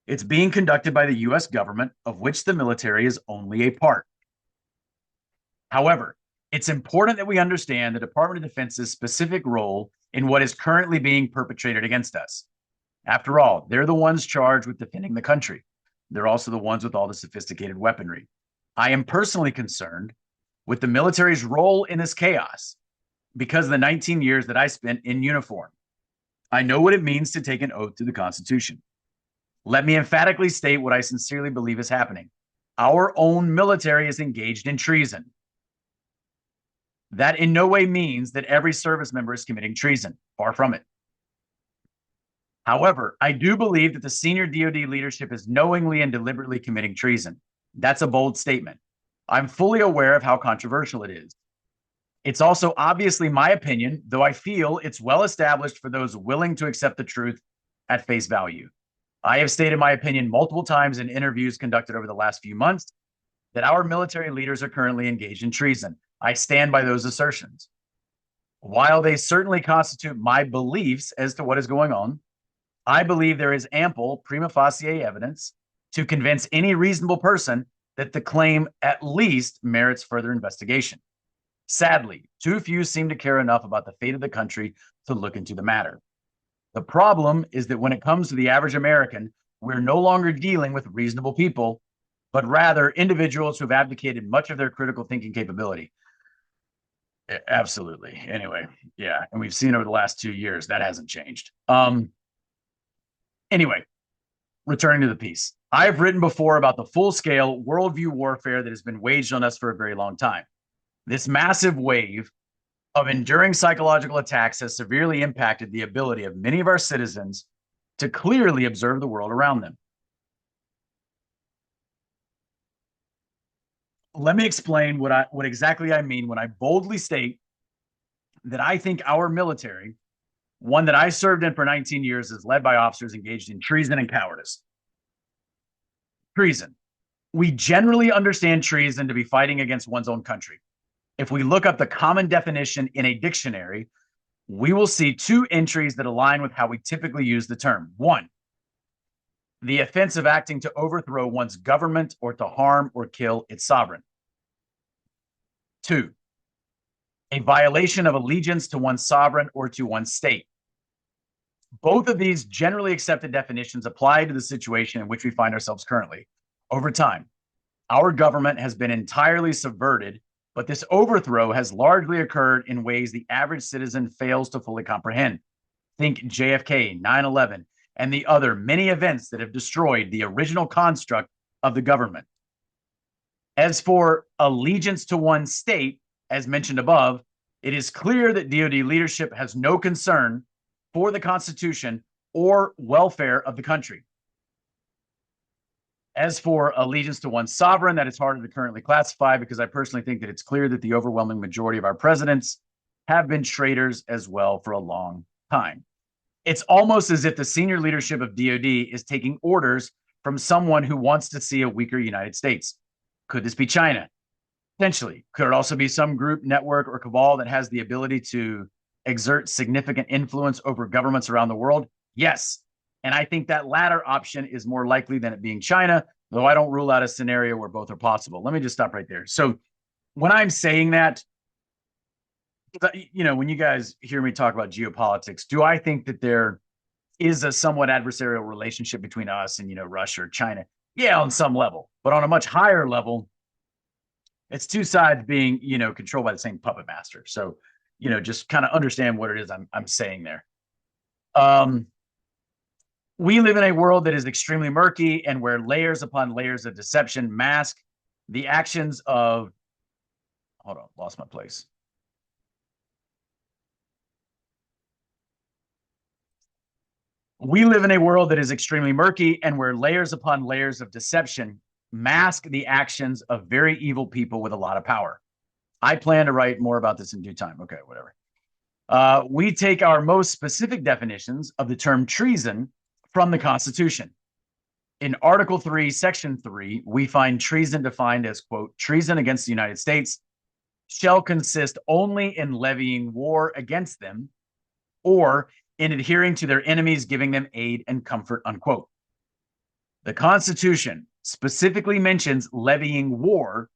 [SPEAKER 1] It's being conducted by the US government, of which the military is only a part. However, it's important that we understand the Department of Defense's specific role in what is currently being perpetrated against us. After all, they're the ones charged with defending the country. They're also the ones with all the sophisticated weaponry. I am personally concerned with the military's role in this chaos because of the 19 years that I spent in uniform. I know what it means to take an oath to the Constitution. Let me emphatically state what I sincerely believe is happening. Our own military is engaged in treason. That in no way means that every service member is committing treason. Far from it. However, I do believe that the senior DoD leadership is knowingly and deliberately committing treason. That's a bold statement. I'm fully aware of how controversial it is. It's also obviously my opinion, though I feel it's well established for those willing to accept the truth at face value. I have stated my opinion multiple times in interviews conducted over the last few months that our military leaders are currently engaged in treason. I stand by those assertions. While they certainly constitute my beliefs as to what is going on, I believe there is ample prima facie evidence to convince any reasonable person that the claim at least merits further investigation. Sadly, too few seem to care enough about the fate of the country to look into the matter. The problem is that when it comes to the average American, we're no longer dealing with reasonable people, but rather individuals who have abdicated much of their critical thinking capability. Absolutely. Anyway, yeah. And we've seen over the last 2 years that hasn't changed. Anyway, returning to the piece. I've written before about the full-scale worldview warfare that has been waged on us for a very long time. This massive wave of enduring psychological attacks has severely impacted the ability of many of our citizens to clearly observe the world around them. Let me explain what exactly I mean when I boldly state that I think our military, one that I served in for 19 years, is led by officers engaged in treason and cowardice. Treason. We generally understand treason to be fighting against one's own country. If we look up the common definition in a dictionary, we will see two entries that align with how we typically use the term. One, the offense of acting to overthrow one's government or to harm or kill its sovereign. Two, a violation of allegiance to one's sovereign or to one's state. Both of these generally accepted definitions apply to the situation in which we find ourselves currently. Over time, our government has been entirely subverted, but this overthrow has largely occurred in ways the average citizen fails to fully comprehend. Think JFK, 9/11, and the other many events that have destroyed the original construct of the government. As for allegiance to one's state, as mentioned above, it is clear that DoD leadership has no concern for the Constitution or welfare of the country. As for allegiance to one's sovereign, that is harder to currently classify because I personally think that it's clear that the overwhelming majority of our presidents have been traitors as well for a long time. It's almost as if the senior leadership of DoD is taking orders from someone who wants to see a weaker United States. Could this be China? Potentially. Could it also be some group, network, or cabal that has the ability to exert significant influence over governments around the world? Yes. And I think that latter option is more likely than it being China, though I don't rule out a scenario where both are possible. Let me just stop right there. So when I'm saying that, when you guys hear me talk about geopolitics, do I think that there is a somewhat adversarial relationship between us and, Russia or China? Yeah, on some level. But on a much higher level, it's two sides being, controlled by the same puppet master. So, just kind of understand what it is I'm saying there. We live in a world that is extremely murky and where layers upon layers of deception mask the actions of, hold on, lost my place. We live in a world that is extremely murky and where layers upon layers of deception mask the actions of very evil people with a lot of power. I plan to write more about this in due time. Okay, whatever. We take our most specific definitions of the term treason from the Constitution. In Article 3, Section 3, we find treason defined as, quote, treason against the United States shall consist only in levying war against them or in adhering to their enemies, giving them aid and comfort, unquote. The Constitution specifically mentions levying war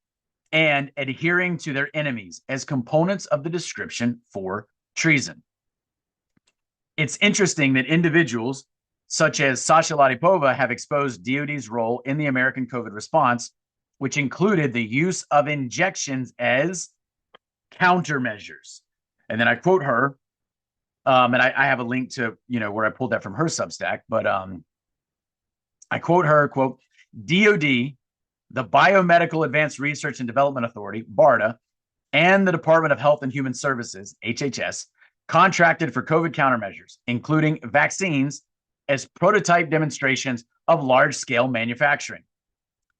[SPEAKER 1] and adhering to their enemies as components of the description for treason. It's interesting that individuals such as Sasha Latypova have exposed DoD's role in the American COVID response, which included the use of injections as countermeasures. And then I quote her, and I have a link to, where I pulled that from her Substack, but I quote her, quote, DoD, the Biomedical Advanced Research and Development Authority, BARDA, and the Department of Health and Human Services, HHS, contracted for COVID countermeasures, including vaccines, as prototype demonstrations of large-scale manufacturing.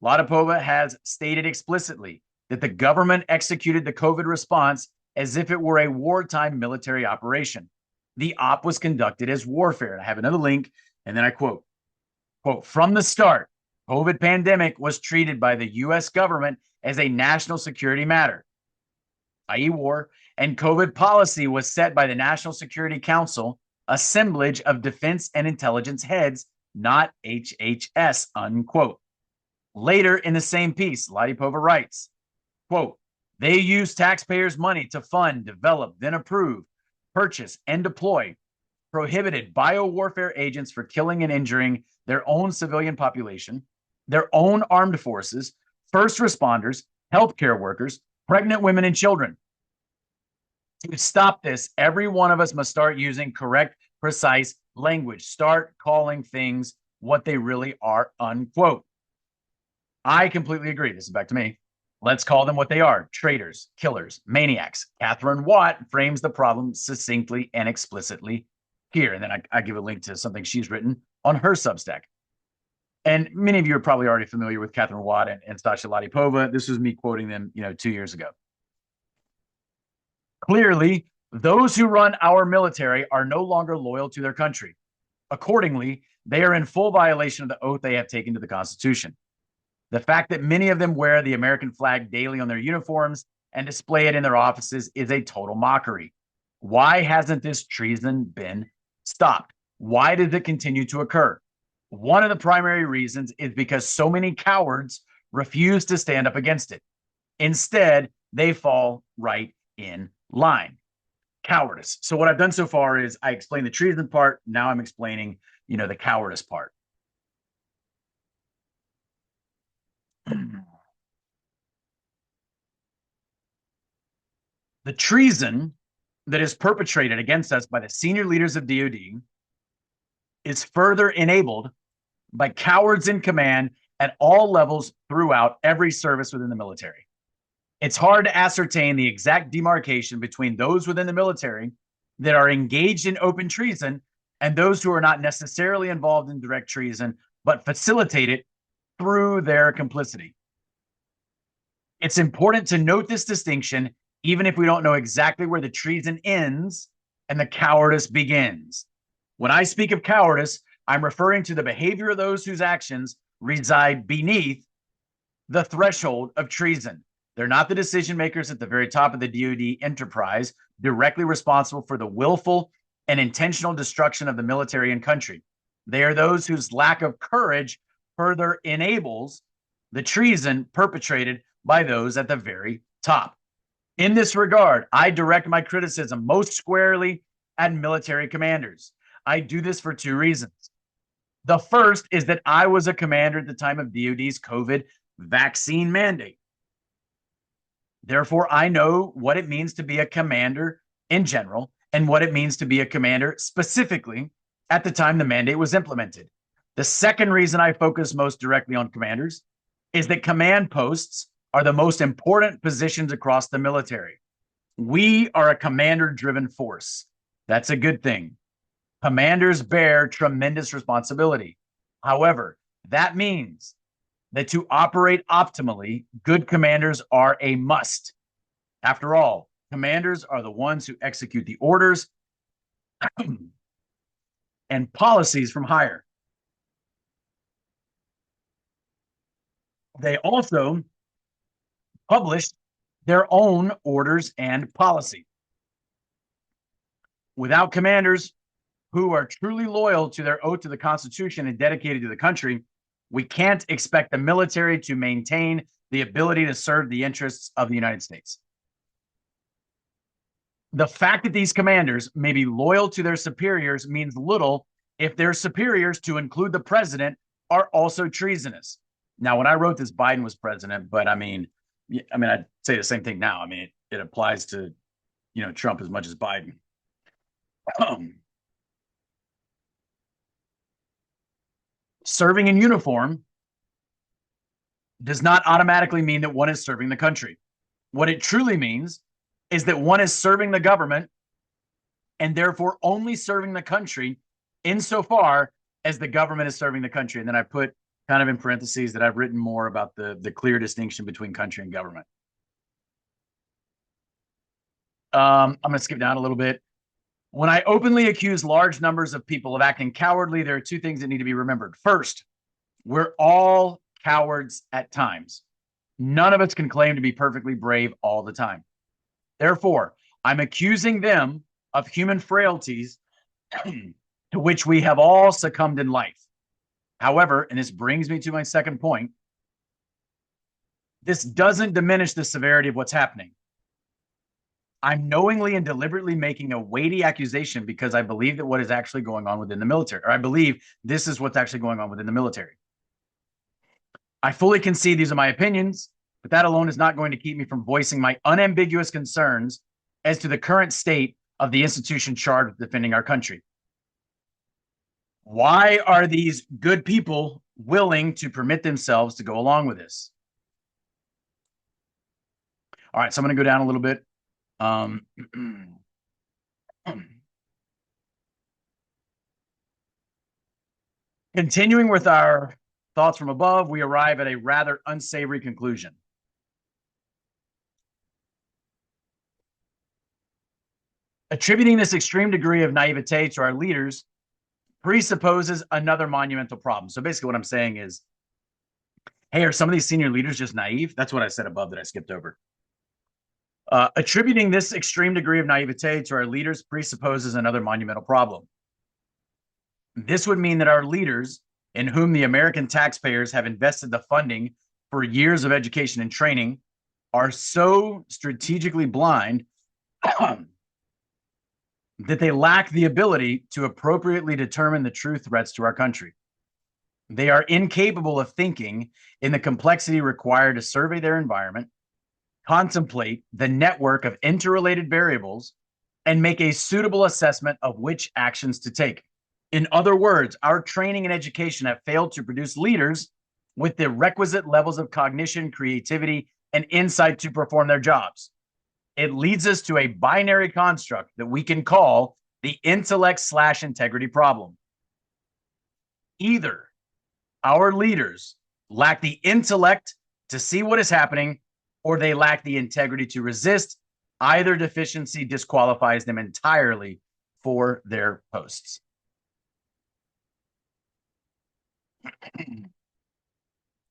[SPEAKER 1] Latypova has stated explicitly that the government executed the COVID response as if it were a wartime military operation. The op was conducted as warfare. And I have another link, and then I quote, from the start, COVID pandemic was treated by the U.S. government as a national security matter, i.e. war, and COVID policy was set by the National Security Council, assemblage of defense and intelligence heads, not HHS, unquote. Later in the same piece, Latypova writes, quote, they use taxpayers' money to fund, develop, then approve, purchase, and deploy prohibited biowarfare agents for killing and injuring their own civilian population, their own armed forces, first responders, healthcare workers, pregnant women, and children. To stop this, every one of us must start using correct, precise language. Start calling things what they really are, unquote. I completely agree. This is back to me. Let's call them what they are: traitors, killers, maniacs. Catherine Watt frames the problem succinctly and explicitly here. And then I give a link to something she's written on her Substack. And many of you are probably already familiar with Catherine Watt and Stasha Latypova. This was me quoting them, 2 years ago. Clearly, those who run our military are no longer loyal to their country. Accordingly, they are in full violation of the oath they have taken to the Constitution. The fact that many of them wear the American flag daily on their uniforms and display it in their offices is a total mockery. Why hasn't this treason been stopped? Why does it continue to occur? One of the primary reasons is because so many cowards refuse to stand up against it. Instead, they fall right in line. Cowardice. So what I've done so far is I explained the treason part. Now I'm explaining, the cowardice part. The treason that is perpetrated against us by the senior leaders of DoD is further enabled by cowards in command at all levels throughout every service within the military. It's hard to ascertain the exact demarcation between those within the military that are engaged in open treason and those who are not necessarily involved in direct treason, but facilitate it through their complicity. It's important to note this distinction, even if we don't know exactly where the treason ends and the cowardice begins. When I speak of cowardice, I'm referring to the behavior of those whose actions reside beneath the threshold of treason. They're not the decision makers at the very top of the DoD enterprise, directly responsible for the willful and intentional destruction of the military and country. They are those whose lack of courage further enables the treason perpetrated by those at the very top. In this regard, I direct my criticism most squarely at military commanders. I do this for two reasons. The first is that I was a commander at the time of DoD's COVID vaccine mandate. Therefore, I know what it means to be a commander in general and what it means to be a commander specifically at the time the mandate was implemented. The second reason I focus most directly on commanders is that command posts are the most important positions across the military. We are a commander-driven force. That's a good thing. Commanders bear tremendous responsibility. However, that means that to operate optimally, good commanders are a must. After all, commanders are the ones who execute the orders and policies from higher. They also publish their own orders and policy. Without commanders who are truly loyal to their oath to the Constitution and dedicated to the country, we can't expect the military to maintain the ability to serve the interests of the United States. The fact that these commanders may be loyal to their superiors means little if their superiors, to include the president, are also treasonous. Now, when I wrote this, Biden was president, but I'd say the same thing now. It applies to, Trump as much as Biden. Serving in uniform does not automatically mean that one is serving the country. What it truly means is that one is serving the government and therefore only serving the country insofar as the government is serving the country. And then I put kind of in parentheses that I've written more about the clear distinction between country and government. I'm going to skip down a little bit. When I openly accuse large numbers of people of acting cowardly, there are two things that need to be remembered. First, we're all cowards at times. None of us can claim to be perfectly brave all the time. Therefore, I'm accusing them of human frailties to which we have all succumbed in life. However, and this brings me to my second point, this doesn't diminish the severity of what's happening. I'm knowingly and deliberately making a weighty accusation because I believe that what is actually going on within the military, or I believe this is what's actually going on within the military. I fully concede these are my opinions, but that alone is not going to keep me from voicing my unambiguous concerns as to the current state of the institution charged with defending our country. Why are these good people willing to permit themselves to go along with this? All right, so I'm going to go down a little bit. Continuing with our thoughts from above, we arrive at a rather unsavory conclusion. Attributing this extreme degree of naivete to our leaders presupposes another monumental problem. So basically what I'm saying is, hey, are some of these senior leaders just naive? That's what I said above that I skipped over. Attributing this extreme degree of naivete to our leaders presupposes another monumental problem. This would mean that our leaders, in whom the American taxpayers have invested the funding for years of education and training, are so strategically blind that they lack the ability to appropriately determine the true threats to our country. They are incapable of thinking in the complexity required to survey their environment, contemplate the network of interrelated variables, and make a suitable assessment of which actions to take. In other words, our training and education have failed to produce leaders with the requisite levels of cognition, creativity, and insight to perform their jobs. It leads us to a binary construct that we can call the intellect/integrity problem. Either our leaders lack the intellect to see what is happening, or they lack the integrity to resist. Either deficiency disqualifies them entirely for their posts.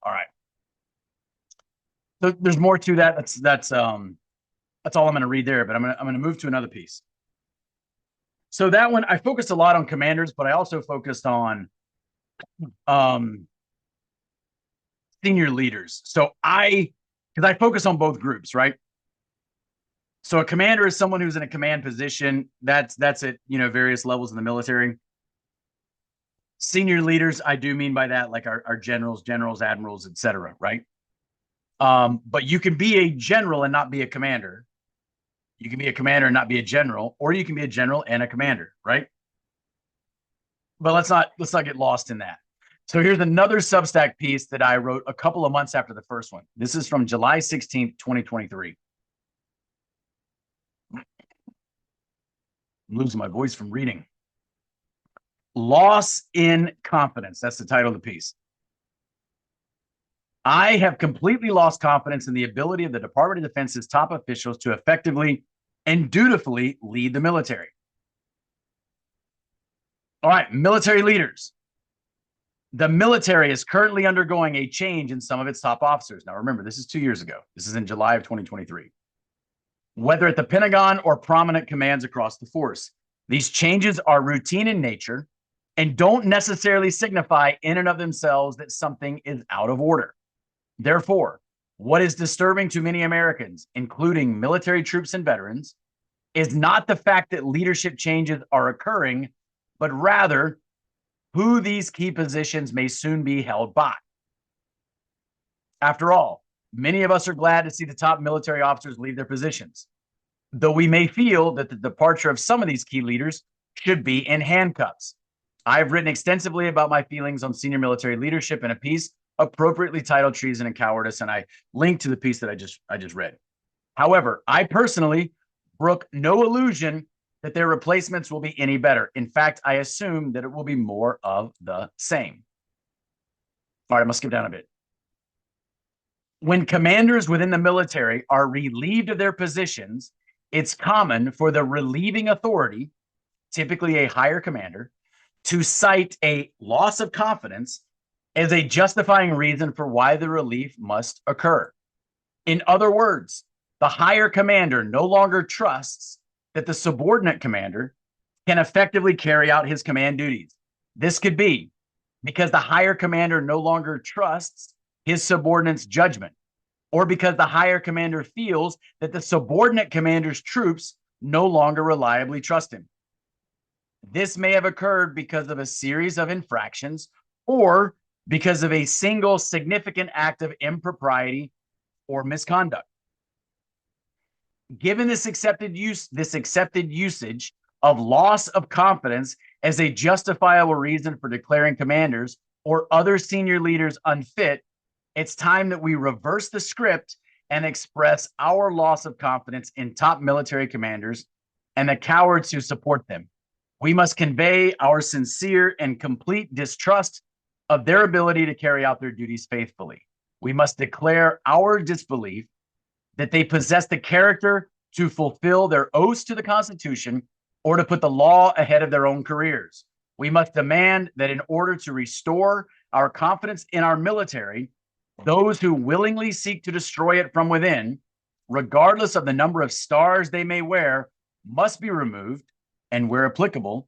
[SPEAKER 1] All right. So there's more to that. That's all I'm going to read there, but I'm going to move to another piece. So that one, I focused a lot on commanders, but I also focused on senior leaders. So because I focus on both groups, right? So a commander is someone who's in a command position. That's at various levels in the military. Senior leaders, I do mean by that like our generals, admirals, etc. Right? But you can be a general and not be a commander. You can be a commander and not be a general, or you can be a general and a commander, right? But let's not get lost in that. So here's another Substack piece that I wrote a couple of months after the first one. This is from July 16th, 2023. I'm losing my voice from reading. Loss in confidence. That's the title of the piece. I have completely lost confidence in the ability of the Department of Defense's top officials to effectively and dutifully lead the military. All right, military leaders. The military is currently undergoing a change in some of its top officers. Now, remember, this is 2 years ago. This is in July of 2023. Whether at the Pentagon or prominent commands across the force, these changes are routine in nature and don't necessarily signify in and of themselves that something is out of order. Therefore, what is disturbing to many Americans, including military troops and veterans, is not the fact that leadership changes are occurring, but rather who these key positions may soon be held by. After all, many of us are glad to see the top military officers leave their positions, though we may feel that the departure of some of these key leaders should be in handcuffs. I've written extensively about my feelings on senior military leadership in a piece appropriately titled Treason and Cowardice, and I linked to the piece that I just read. However, I personally brook no illusion that their replacements will be any better. In fact, I assume that it will be more of the same. All right, I'm going to skip down a bit. When commanders within the military are relieved of their positions, it's common for the relieving authority, typically a higher commander, to cite a loss of confidence as a justifying reason for why the relief must occur. In other words, the higher commander no longer trusts that the subordinate commander can effectively carry out his command duties. This could be because the higher commander no longer trusts his subordinate's judgment, or because the higher commander feels that the subordinate commander's troops no longer reliably trust him. This may have occurred because of a series of infractions or because of a single significant act of impropriety or misconduct. Given this accepted usage of loss of confidence as a justifiable reason for declaring commanders or other senior leaders unfit, it's time that we reverse the script and express our loss of confidence in top military commanders and the cowards who support them. We must convey our sincere and complete distrust of their ability to carry out their duties faithfully. We must declare our disbelief that they possess the character to fulfill their oaths to the Constitution or to put the law ahead of their own careers. We must demand that in order to restore our confidence in our military, those who willingly seek to destroy it from within, regardless of the number of stars they may wear, must be removed and, where applicable,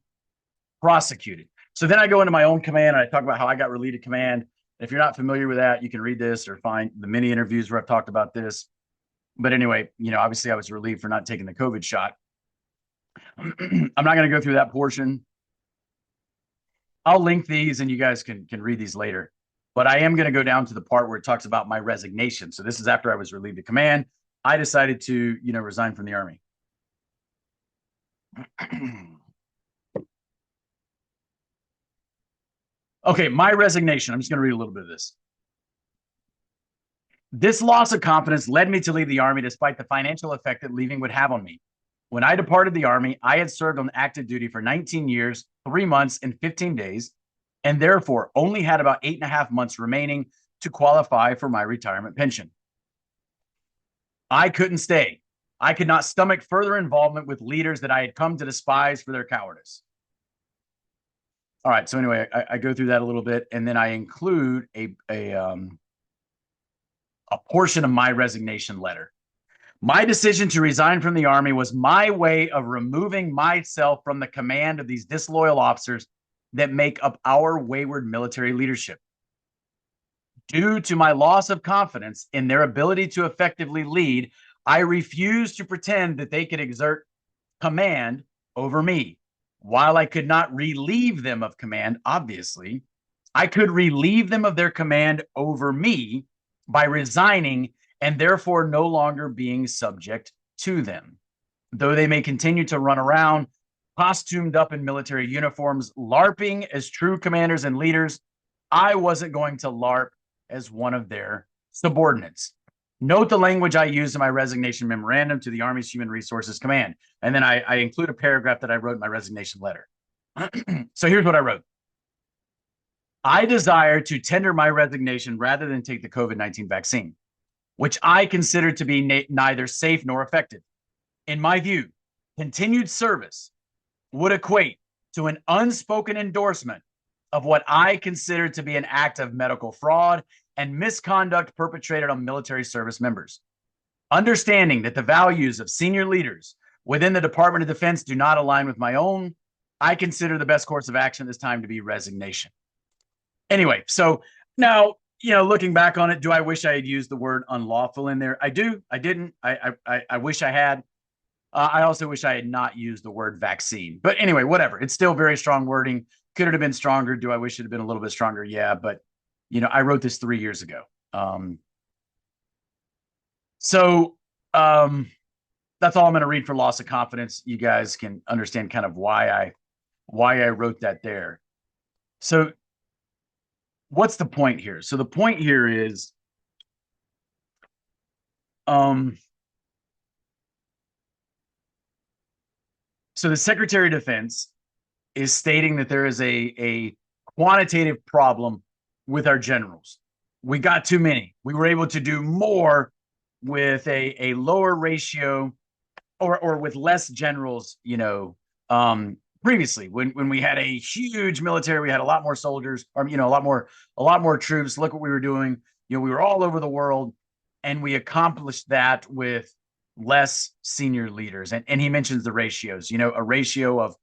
[SPEAKER 1] prosecuted. So then I go into my own command and I talk about how I got relieved of command. If you're not familiar with that, you can read this or find the many interviews where I've talked about this. But anyway, obviously I was relieved for not taking the COVID shot. I'm not going to go through that portion. I'll link these and you guys can read these later. But I am going to go down to the part where it talks about my resignation. So this is after I was relieved of command. I decided to, resign from the Army. Okay, my resignation. I'm just going to read a little bit of this. This loss of confidence led me to leave the Army despite the financial effect that leaving would have on me. When I departed the Army, I had served on active duty for 19 years, 3 months, and 15 days, and therefore only had about 8.5 months remaining to qualify for my retirement pension. I couldn't stay. I could not stomach further involvement with leaders that I had come to despise for their cowardice. All right, so anyway, I go through that a little bit, and then I include a portion of my resignation letter. My decision to resign from the Army was my way of removing myself from the command of these disloyal officers that make up our wayward military leadership. Due to my loss of confidence in their ability to effectively lead, I refused to pretend that they could exert command over me. While I could not relieve them of command, obviously, I could relieve them of their command over me by resigning and therefore no longer being subject to them. Though they may continue to run around costumed up in military uniforms, LARPing as true commanders and leaders, I wasn't going to LARP as one of their subordinates. Note the language I used in my resignation memorandum to the Army's Human Resources Command. And then I include a paragraph that I wrote in my resignation letter. So here's what I wrote. I desire to tender my resignation rather than take the COVID-19 vaccine, which I consider to be neither safe nor effective. In my view, continued service would equate to an unspoken endorsement of what I consider to be an act of medical fraud and misconduct perpetrated on military service members. Understanding that the values of senior leaders within the Department of Defense do not align with my own, I consider the best course of action this time to be resignation. Anyway, so now, looking back on it, do I wish I had used the word unlawful in there? I do. I didn't. I wish I had. I also wish I had not used the word vaccine. But anyway, whatever. It's still very strong wording. Could it have been stronger? Do I wish it had been a little bit stronger? Yeah, but I wrote this 3 years ago. So that's all I'm going to read for loss of confidence. You guys can understand kind of why I wrote that there. So what's the point here? So the point here is, so the Secretary of Defense is stating that there is a quantitative problem with our generals. We got too many. We were able to do more with a lower ratio or with less generals, previously when we had a huge military, we had a lot more soldiers, or a lot more troops. Look what we were doing. We were all over the world, and we accomplished that with less senior leaders. And he mentions the ratios, a ratio of,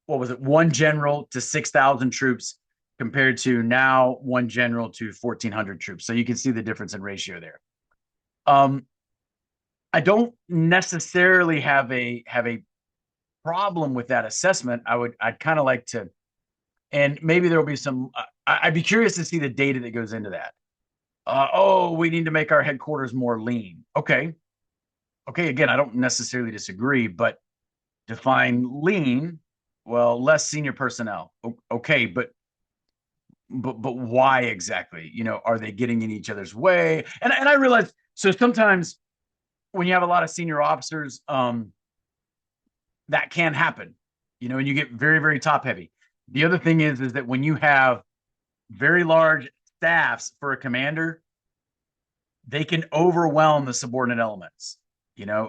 [SPEAKER 1] what was it, 1 general to 6,000 troops compared to now 1 general to 1,400 troops. So you can see the difference in ratio there. I don't necessarily have a problem with that assessment. I'd kind of like to, and maybe there will be some. I'd be curious to see the data that goes into that. We need to make our headquarters more lean. Okay. Again, I don't necessarily disagree, but define lean. Well, less senior personnel. Okay, but why exactly? Are they getting in each other's way? And I realize, so sometimes when you have a lot of senior officers, that can happen, and you get very, very top heavy. The other thing is that when you have very large staffs for a commander, they can overwhelm the subordinate elements.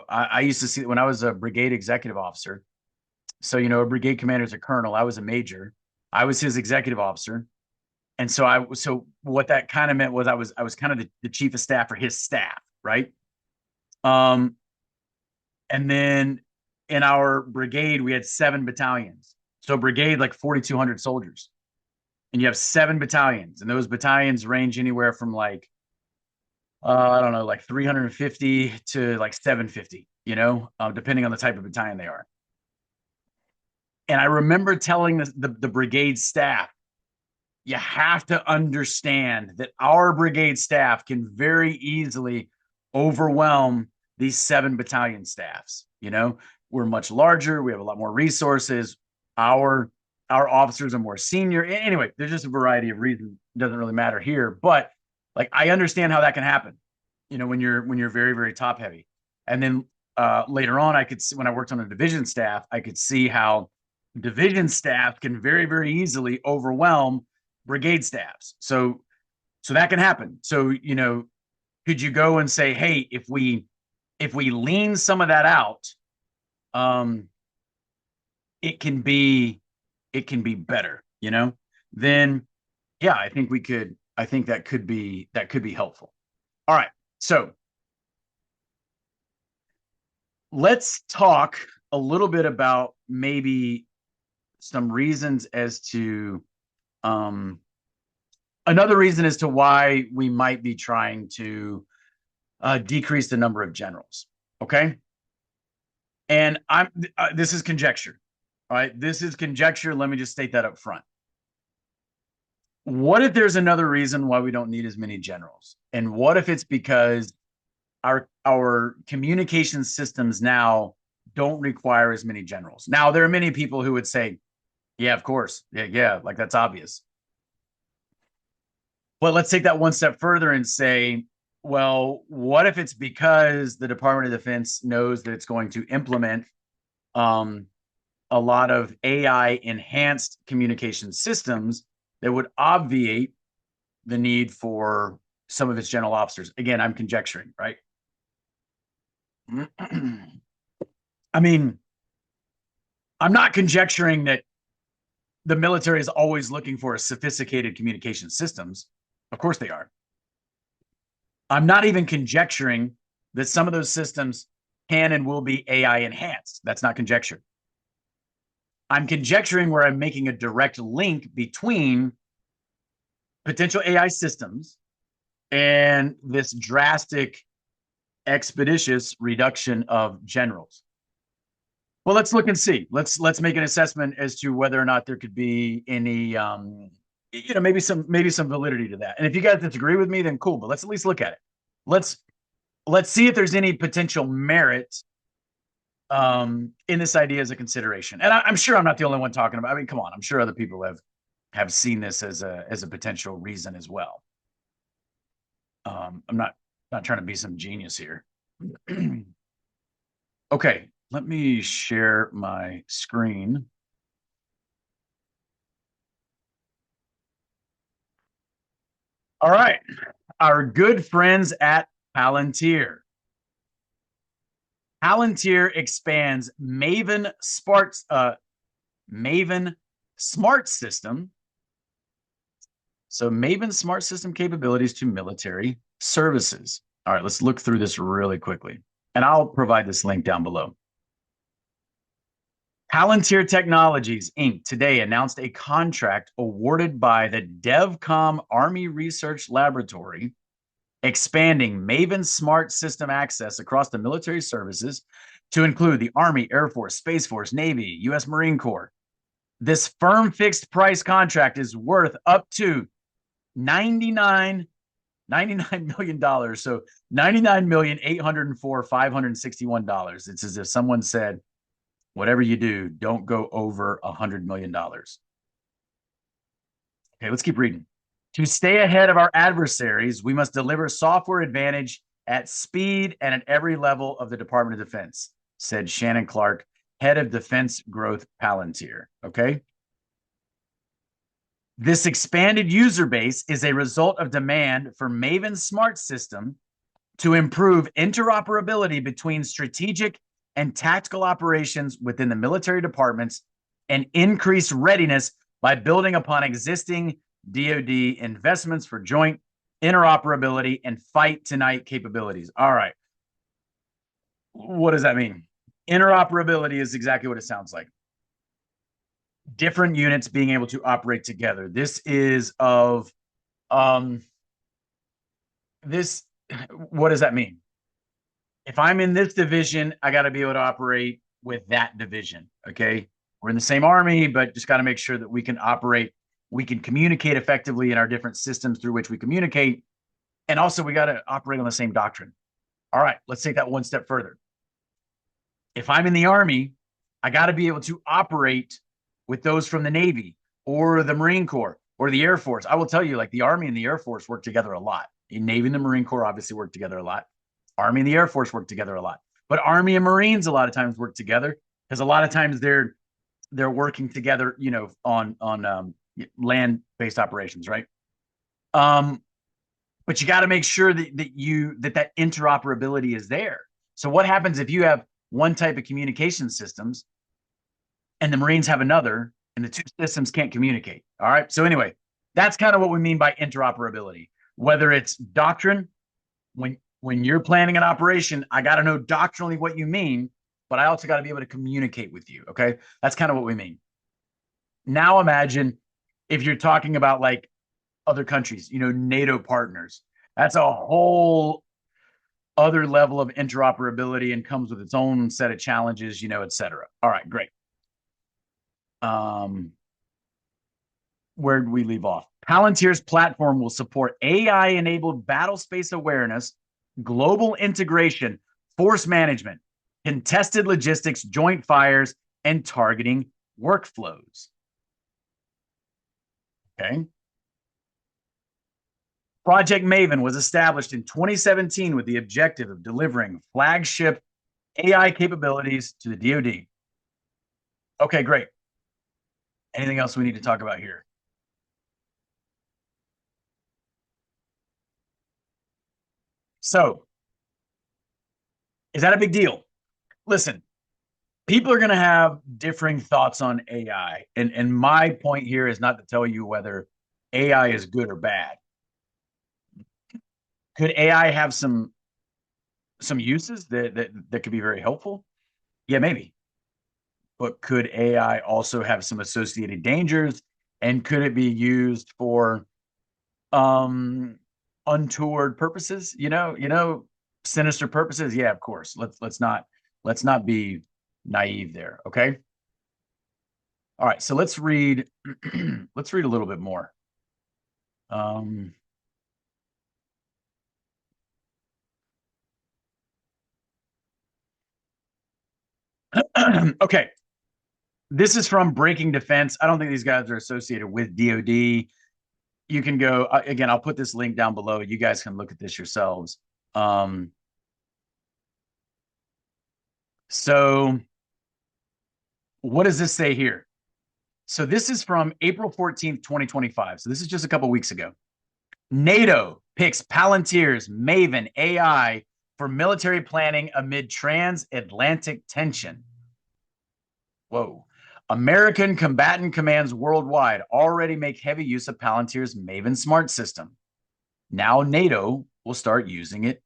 [SPEAKER 1] I used to see it when I was a brigade executive officer. So, a brigade commander is a colonel. I was a major. I was his executive officer. And so what that kind of meant was I was kind of the chief of staff for his staff, right? And then in our brigade, we had 7 battalions. So brigade, like 4,200 soldiers. And you have 7 battalions. And those battalions range anywhere from like, I don't know, like 350 to like 750, depending on the type of battalion they are. And I remember telling the brigade staff, you have to understand that our brigade staff can very easily overwhelm these 7 battalion staffs. We're much larger. We have a lot more resources. Our officers are more senior. Anyway, there's just a variety of reasons. It doesn't really matter here, but like, I understand how that can happen, when you're very, very top heavy. And then later on, when I worked on a division staff, I could see how division staff can very, very easily overwhelm brigade staffs. So that can happen. So, could you go and say, hey, if we lean some of that out, it can be better, then yeah, I think that could be helpful. All right. So let's talk a little bit about maybe some reasons as to, another reason as to why we might be trying to decrease the number of generals. Okay. And this is conjecture. All right. This is conjecture. Let me just state that up front. What if there's another reason why we don't need as many generals? And what if it's because our communication systems now don't require as many generals? Now, there are many people who would say, yeah, of course. Yeah, like that's obvious. But let's take that one step further and say, well, what if it's because the Department of Defense knows that it's going to implement a lot of AI enhanced communication systems that would obviate the need for some of its general officers. Again, I'm conjecturing, right? I mean, I'm not conjecturing that the military is always looking for sophisticated communication systems. Of course they are. I'm not even conjecturing that some of those systems can and will be AI enhanced. That's not conjecture. I'm conjecturing where I'm making a direct link between potential AI systems and this drastic, expeditious reduction of generals. Well, let's look and see. Let's make an assessment as to whether or not there could be any, maybe some validity to that. And if you guys disagree with me, then cool. But let's at least look at it. Let's see if there's any potential merit in this idea as a consideration. And I'm sure I'm not the only one talking about. I mean, come on, I'm sure other people have seen this as a potential reason as well. I'm not trying to be some genius here. Okay, let me share my screen. All right, our good friends at Palantir. Palantir expands Maven Smart System. So Maven Smart System capabilities to military services. All right, let's look through this really quickly. And I'll provide this link down below. Palantir Technologies, Inc. today announced a contract awarded by the DevCom Army Research Laboratory, expanding Maven Smart System access across the military services to include the Army, Air Force, Space Force, Navy, U.S. Marine Corps. This firm fixed price contract is worth up to $99 million. So $99,804,561. It's as if someone said, whatever you do, don't go over $100 million. Okay, let's keep reading. To stay ahead of our adversaries, we must deliver software advantage at speed and at every level of the Department of Defense, said Shannon Clark, head of Defense Growth Palantir. Okay. This expanded user base is a result of demand for Maven Smart System to improve interoperability between strategic and tactical operations within the military departments and increase readiness by building upon existing DoD investments for joint interoperability and fight tonight capabilities. All right. What does that mean? Interoperability is exactly what it sounds like. Different units being able to operate together. This is of this. What does that mean? If I'm in this division, I got to be able to operate with that division. Okay. We're in the same army, but just got to make sure that we can operate, we can communicate effectively in our different systems through which we communicate. And also we got to operate on the same doctrine. All right, let's take that one step further. If I'm in the army, I got to be able to operate with those from the Navy or the Marine Corps or the Air Force. I will tell you, like the Army and the Air Force work together a lot. The Navy and the Marine Corps obviously work together a lot. Army and the Air Force work together a lot. But Army and Marines a lot of times work together because a lot of times they're working together, on land-based operations, right? But you got to make sure that interoperability is there. So what happens if you have one type of communication systems and the Marines have another and the two systems can't communicate? All right. So anyway, that's kind of what we mean by interoperability. Whether it's doctrine, when you're planning an operation, I got to know doctrinally what you mean, but I also got to be able to communicate with you. Okay. That's kind of what we mean. Now imagine if you're talking about like other countries, NATO partners. That's a whole other level of interoperability and comes with its own set of challenges, et cetera. All right, great. Where did we leave off? Palantir's platform will support AI-enabled battle space awareness, global integration, force management, contested logistics, joint fires, and targeting workflows. Okay. Project Maven was established in 2017 with the objective of delivering flagship AI capabilities to the DoD. Okay, great. Anything else we need to talk about here? So, is that a big deal? Listen, people are going to have differing thoughts on AI. And my point here is not to tell you whether AI is good or bad. Could AI have some uses that could be very helpful? Yeah, maybe. But could AI also have some associated dangers? And could it be used for um untoward purposes? Sinister purposes? Yeah, of course. Let's not be naive there. Okay. All right. So let's read let's read a little bit more. Um okay. This is from Breaking Defense. I don't think these guys are associated with DoD. You can go again. I'll put this link down below. You guys can look at this yourselves. Um, so, what does this say here? So, this is from April 14th, 2025. So, this is just a couple weeks ago. NATO picks Palantir's Maven AI for military planning amid transatlantic tension. Whoa. American combatant commands worldwide already make heavy use of Palantir's Maven smart system. Now NATO will start using it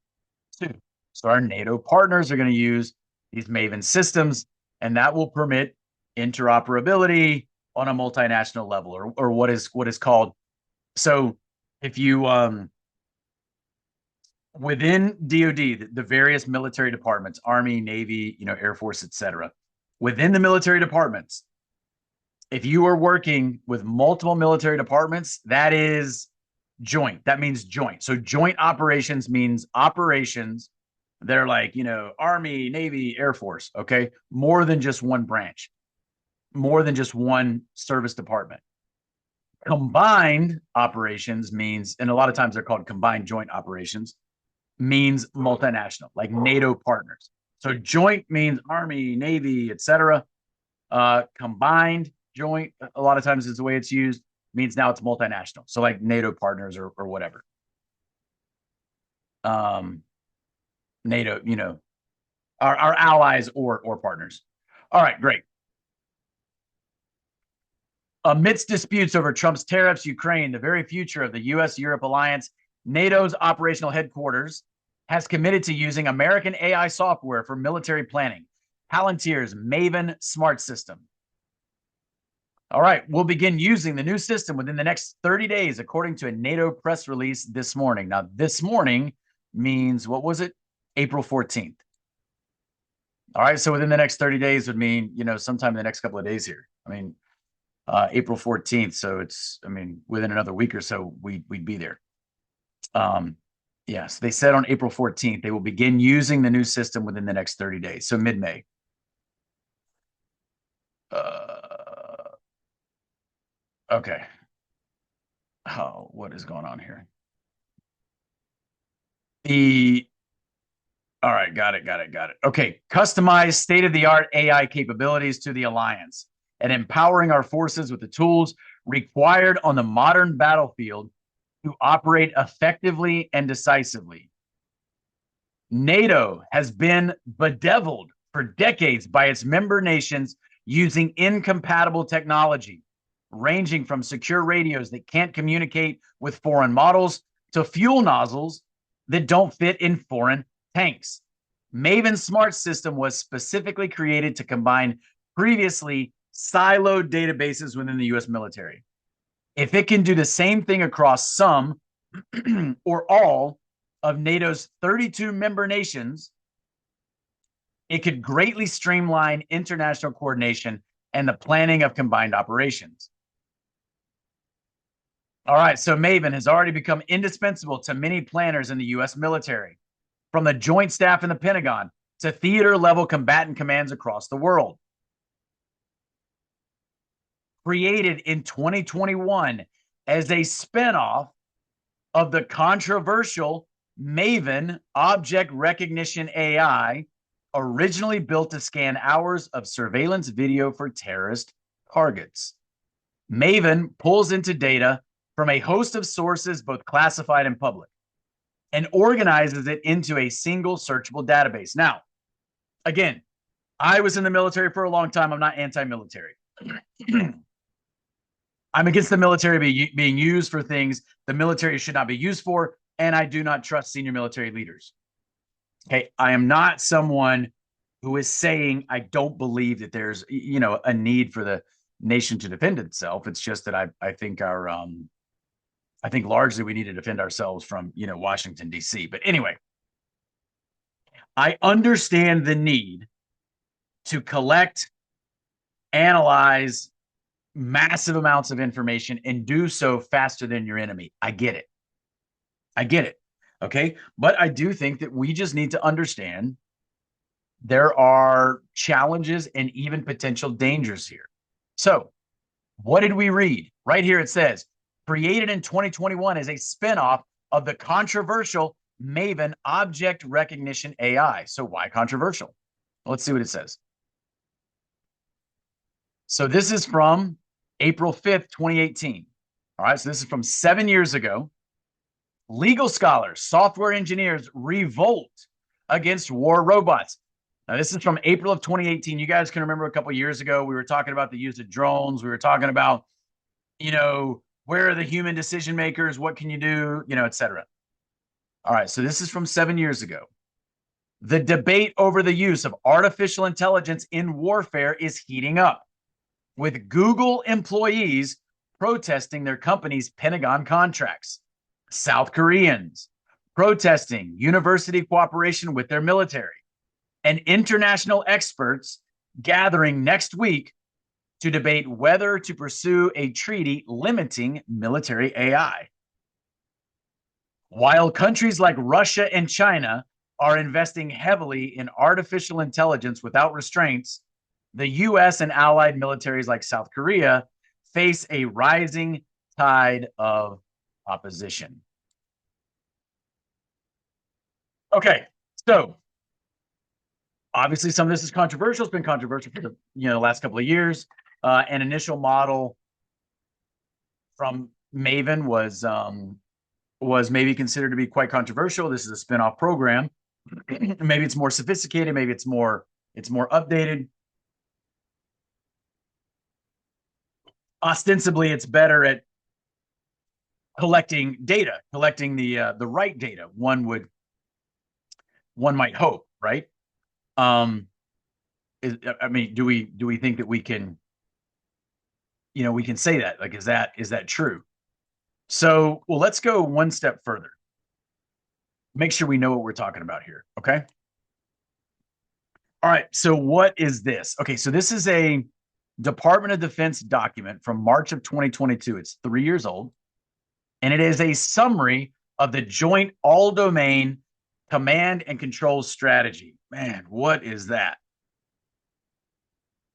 [SPEAKER 1] too. So our NATO partners are going to use these Maven systems, and that will permit interoperability on a multinational level, or what is called. So if you within DoD, the various military departments, Army, Navy, Air Force, etc., within the military departments, if you are working with multiple military departments, that is joint. That means joint. So joint operations means operations that are like, Army, Navy, Air Force, okay? More than just one branch, more than just one service department. Combined operations means, and a lot of times they're called combined joint operations, means multinational, like NATO partners. So joint means Army, Navy, etc. Combined joint, a lot of times is the way it's used, means now it's multinational. So like NATO partners or whatever. Um, NATO, our allies or partners. All right, great. Amidst disputes over Trump's tariffs, Ukraine, the very future of the US Europe alliance, NATO's operational headquarters has committed to using American AI software for military planning, Palantir's Maven smart system. All right, we'll begin using the new system within the next 30 days, according to a NATO press release this morning. Now, this morning means, what was it? April 14th. All right, so within the next 30 days would mean, sometime in the next couple of days here. I mean, April 14th. So within another week or so, we'd be there. Yes, they said on April 14th, they will begin using the new system within the next 30 days. So mid-May. Okay. Oh, what is going on here? All right, got it. Okay, customize state-of-the-art AI capabilities to the alliance and empowering our forces with the tools required on the modern battlefield to operate effectively and decisively. NATO has been bedeviled for decades by its member nations using incompatible technology, ranging from secure radios that can't communicate with foreign models to fuel nozzles that don't fit in foreign tanks. Maven's smart system was specifically created to combine previously siloed databases within the US military. If it can do the same thing across some or all of NATO's 32 member nations, it could greatly streamline international coordination and the planning of combined operations. All right, so Maven has already become indispensable to many planners in the US military, from the Joint Staff in the Pentagon to theater level combatant commands across the world. Created in 2021 as a spinoff of the controversial Maven object recognition AI originally built to scan hours of surveillance video for terrorist targets. Maven pulls into data from a host of sources, both classified and public, and organizes it into a single searchable database. Now, again, I was in the military for a long time. I'm not anti-military. I'm against the military being used for things the military should not be used for, and I do not trust senior military leaders. Okay, I am not someone who is saying I don't believe that there's a need for the nation to defend itself. It's just that I think I think largely we need to defend ourselves from Washington D.C. But anyway, I understand the need to collect, analyze massive amounts of information and do so faster than your enemy. I get it. I get it. Okay. But I do think that we just need to understand there are challenges and even potential dangers here. So, what did we read? Right here it says, created in 2021 as a spinoff of the controversial Maven object recognition AI. So, why controversial? Let's see what it says. So, this is from April 5th, 2018. All right. So, this is from 7 years ago. Legal scholars, software engineers revolt against war robots. Now, this is from April of 2018. You guys can remember a couple of years ago, we were talking about the use of drones. We were talking about, where are the human decision makers? What can you do? Et cetera. All right. So this is from 7 years ago. The debate over the use of artificial intelligence in warfare is heating up, with Google employees protesting their company's Pentagon contracts, South Koreans protesting university cooperation with their military, and international experts gathering next week to debate whether to pursue a treaty limiting military AI. While countries like Russia and China are investing heavily in artificial intelligence without restraints, the US and allied militaries like South Korea face a rising tide of opposition. Okay, so obviously, some of this is controversial. It's been controversial for the last couple of years. An initial model from Maven was maybe considered to be quite controversial. This is a spin-off program. Maybe it's more sophisticated. Maybe it's more updated. Ostensibly, it's better at collecting data, collecting the right data. One might hope, right? Do we think that we can, we can say that? Like, is that true? So, well, let's go one step further. Make sure we know what we're talking about here. Okay. All right. So what is this? Okay. So this is a Department of Defense document from March of 2022. It's 3 years old, and it is a summary of the Joint All-Domain Command and Control Strategy. Man, what is that?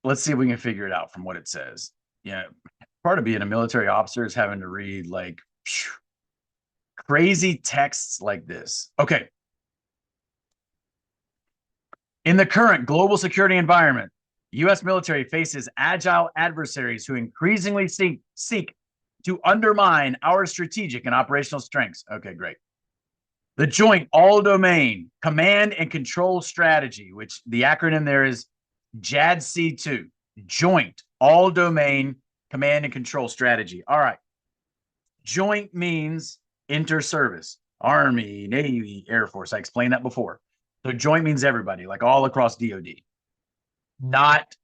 [SPEAKER 1] Let's see if we can figure it out from what it says. Part of being a military officer is having to read like crazy texts like this. Okay. In the current global security environment, U.S. military faces agile adversaries who increasingly seek to undermine our strategic and operational strengths. Okay, great. The Joint All-Domain Command and Control Strategy, which the acronym there is JADC2, Joint All-Domain Command and Control Strategy. All right. Joint means inter-service, Army, Navy, Air Force. I explained that before. So joint means everybody, like all across DoD. Not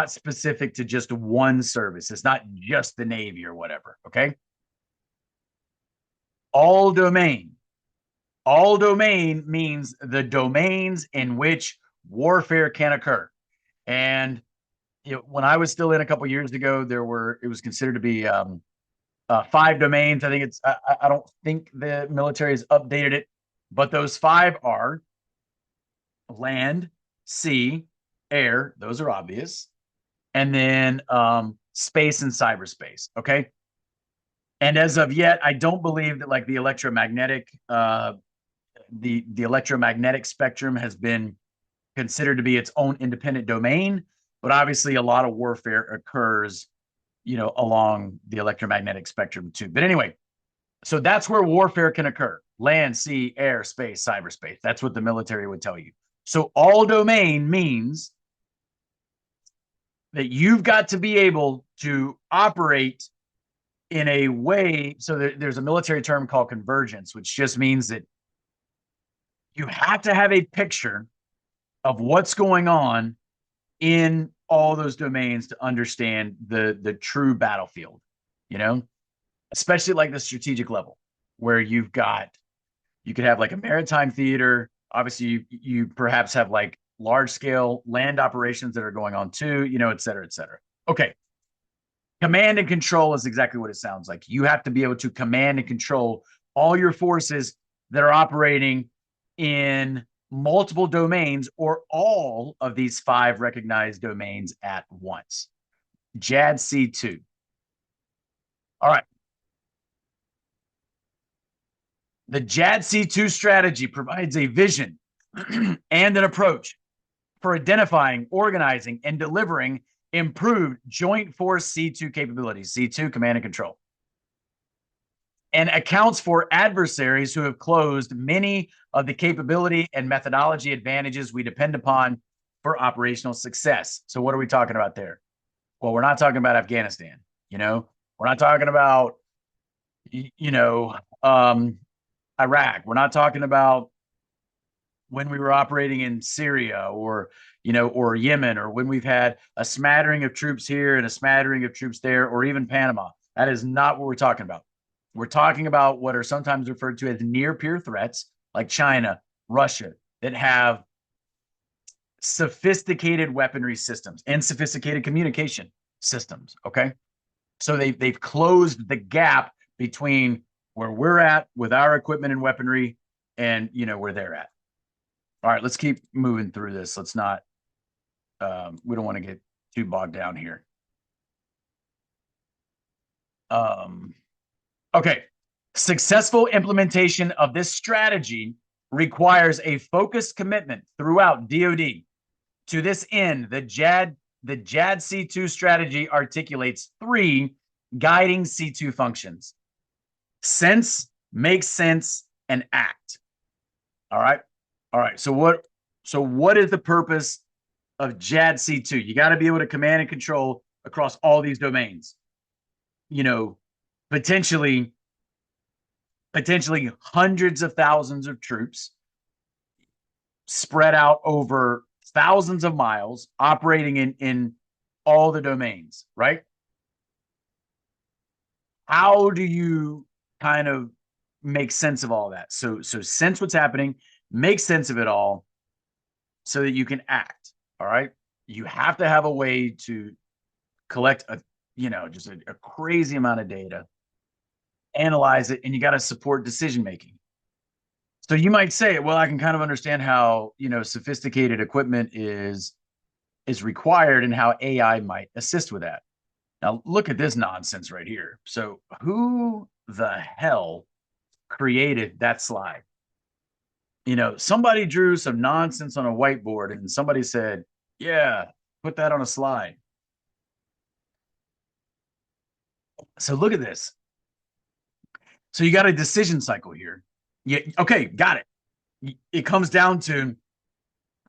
[SPEAKER 1] specific to just one service. It's not just the Navy or whatever. Okay. All domain. All domain means the domains in which warfare can occur. And when I was still in a couple years ago, it was considered to be 5 domains. I think I don't think the military has updated it, but those 5 are land, sea, air. Those are obvious. And then space and cyberspace. Okay. And as of yet, I don't believe that like the electromagnetic, the electromagnetic spectrum has been considered to be its own independent domain, but obviously a lot of warfare occurs, along the electromagnetic spectrum too. But anyway, so that's where warfare can occur: land, sea, air, space, cyberspace. That's what the military would tell you. So all domain means that you've got to be able to operate in a way. So there's a military term called convergence, which just means that you have to have a picture of what's going on in all those domains to understand the true battlefield, especially like the strategic level, where you could have like a maritime theater. Obviously, you perhaps have like large scale land operations that are going on too, et cetera, et cetera. Okay. Command and control is exactly what it sounds like. You have to be able to command and control all your forces that are operating in multiple domains or all of these 5 recognized domains at once. JADC2. All right. The JADC2 strategy provides a vision and an approach for identifying, organizing, and delivering improved joint force C2 capabilities, C2, command and control, and accounts for adversaries who have closed many of the capability and methodology advantages we depend upon for operational success. So what are we talking about there? Well, we're not talking about Afghanistan, we're not talking about, Iraq. We're not talking about when we were operating in Syria or Yemen, or when we've had a smattering of troops here and a smattering of troops there, or even Panama. That is not what we're talking about. We're talking about what are sometimes referred to as near peer threats, like China, Russia, that have sophisticated weaponry systems and sophisticated communication systems. Okay. So they've closed the gap between where we're at with our equipment and weaponry and, where they're at. All right, let's keep moving through this. Let's not, we don't want to get too bogged down here. Okay. Successful implementation of this strategy requires a focused commitment throughout DoD. To this end, the JADC2 strategy articulates 3 guiding C2 functions: sense, make sense, and act. All right. So what is the purpose of JADC2? You got to be able to command and control across all these domains. Potentially hundreds of thousands of troops spread out over thousands of miles, operating in all the domains, right? How do you kind of make sense of all that? So sense what's happening, make sense of it all so that you can act. All right. You have to have a way to collect just a crazy amount of data, analyze it, and you got to support decision making. So you might say, well, I can kind of understand how, sophisticated equipment is required and how AI might assist with that. Now look at this nonsense right here. So who the hell created that slide? Somebody drew some nonsense on a whiteboard and somebody said, yeah, put that on a slide. So look at this. So you got a decision cycle here. Yeah, okay, got it. It comes down to,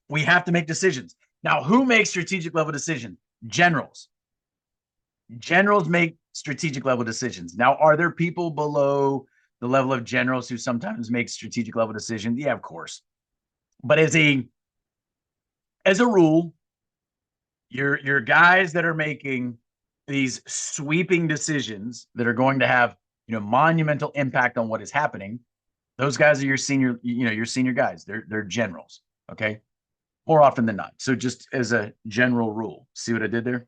[SPEAKER 1] we have to make decisions. Now, who makes strategic level decisions? Generals. Generals make strategic level decisions. Now, are there people below the level of generals who sometimes make strategic level decisions? Yeah, of course. But as a rule, your guys that are making these sweeping decisions that are going to have, monumental impact on what is happening, those guys are your senior, your senior guys. They're generals. Okay. More often than not. So just as a general rule, see what I did there?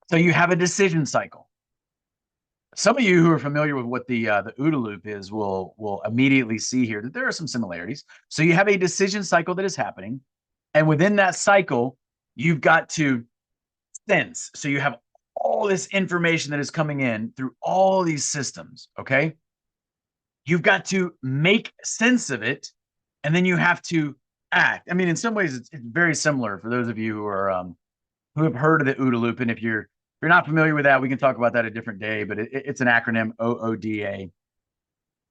[SPEAKER 1] So you have a decision cycle. Some of you who are familiar with what the OODA loop is will immediately see here that there are some similarities. So you have a decision cycle that is happening, and within that cycle, you've got to sense. So you have all this information that is coming in through all these systems. Okay, you've got to make sense of it, and then you have to act. I mean, in some ways, it's very similar for those of you who have heard of the OODA loop. And if you're not familiar with that, we can talk about that a different day. But it's an acronym, OODA.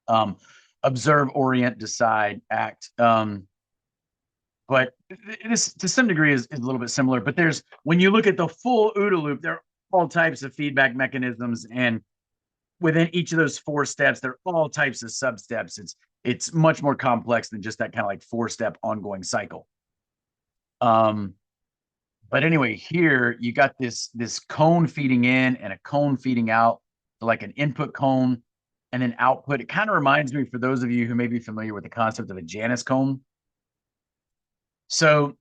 [SPEAKER 1] Um, Observe, orient, decide, act. But it is to some degree is a little bit similar. But there's when you look at the full OODA loop, there are all types of feedback mechanisms, and within each of those four steps, there are all types of sub steps. It's much more complex than just that kind of like 4-step ongoing cycle. But anyway, here you got this cone feeding in and a cone feeding out, so like an input cone and an output. It kind of reminds me, for those of you who may be familiar with the concept of a Janus cone. So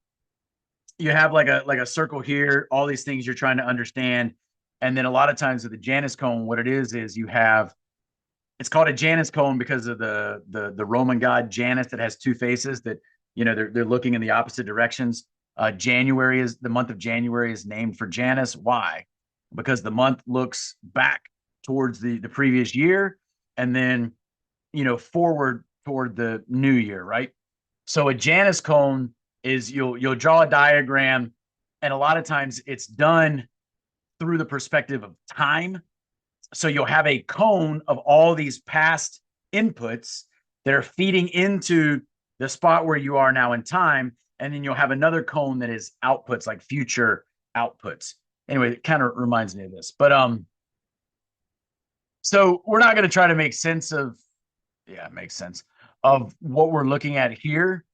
[SPEAKER 1] you have like a circle here, all these things you're trying to understand. And then a lot of times with the Janus cone, what it is you have, it's called a Janus cone because of the Roman god Janus that has two faces that, they're looking in the opposite directions. January is the month of January is named for Janus. Why? Because the month looks back towards the previous year and then, forward toward the new year, right? So a Janus cone is you'll draw a diagram, and a lot of times it's done through the perspective of time. So you'll have a cone of all these past inputs that are feeding into the spot where you are now in time. And then you'll have another cone that is outputs, like future outputs. Anyway, it kind of reminds me of this. But so we're not going to try to make sense of, yeah, it makes sense of what we're looking at here.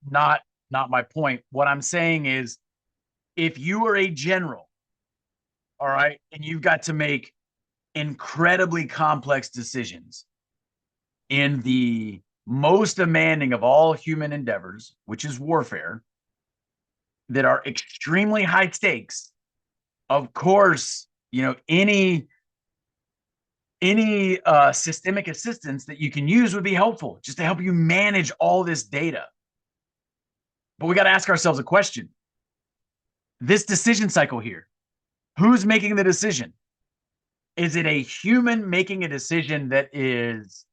[SPEAKER 1] Not my point. What I'm saying is, if you are a general, all right, and you've got to make incredibly complex decisions in the most demanding of all human endeavors, which is warfare, that are extremely high stakes, of course, any systemic assistance that you can use would be helpful, just to help you manage all this data. But we got to ask ourselves a question. This decision cycle here, who's making the decision? Is it a human making a decision that is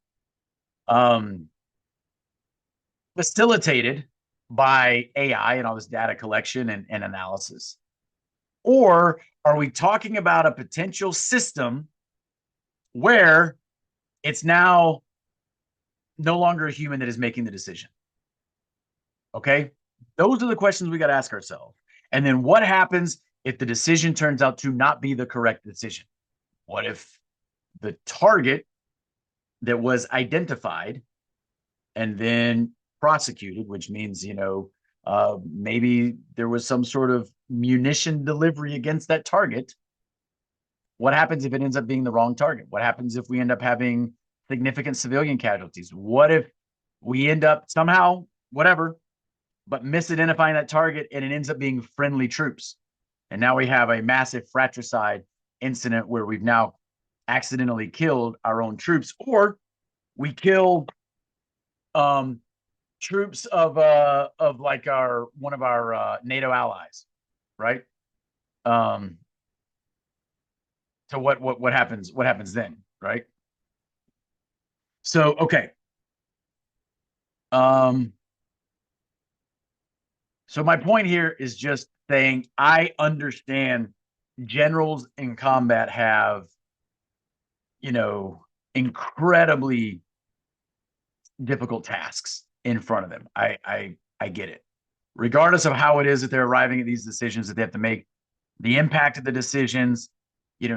[SPEAKER 1] facilitated by AI and all this data collection and analysis? Or are we talking about a potential system where it's now no longer a human that is making the decision? Okay. Those are the questions we got to ask ourselves. And then what happens if the decision turns out to not be the correct decision? What if the target that was identified and then prosecuted, which means, maybe there was some sort of munition delivery against that target? What happens if it ends up being the wrong target? What happens if we end up having significant civilian casualties? What if we end up somehow, whatever, but misidentifying that target and it ends up being friendly troops? And now we have a massive fratricide incident where we've now accidentally killed our own troops, or we kill troops of like one of our NATO allies, right? So what happens then, right? So okay. So my point here is just saying I understand generals in combat have, incredibly difficult tasks in front of them. I get it. Regardless of how it is that they're arriving at these decisions that they have to make, the impact of the decisions,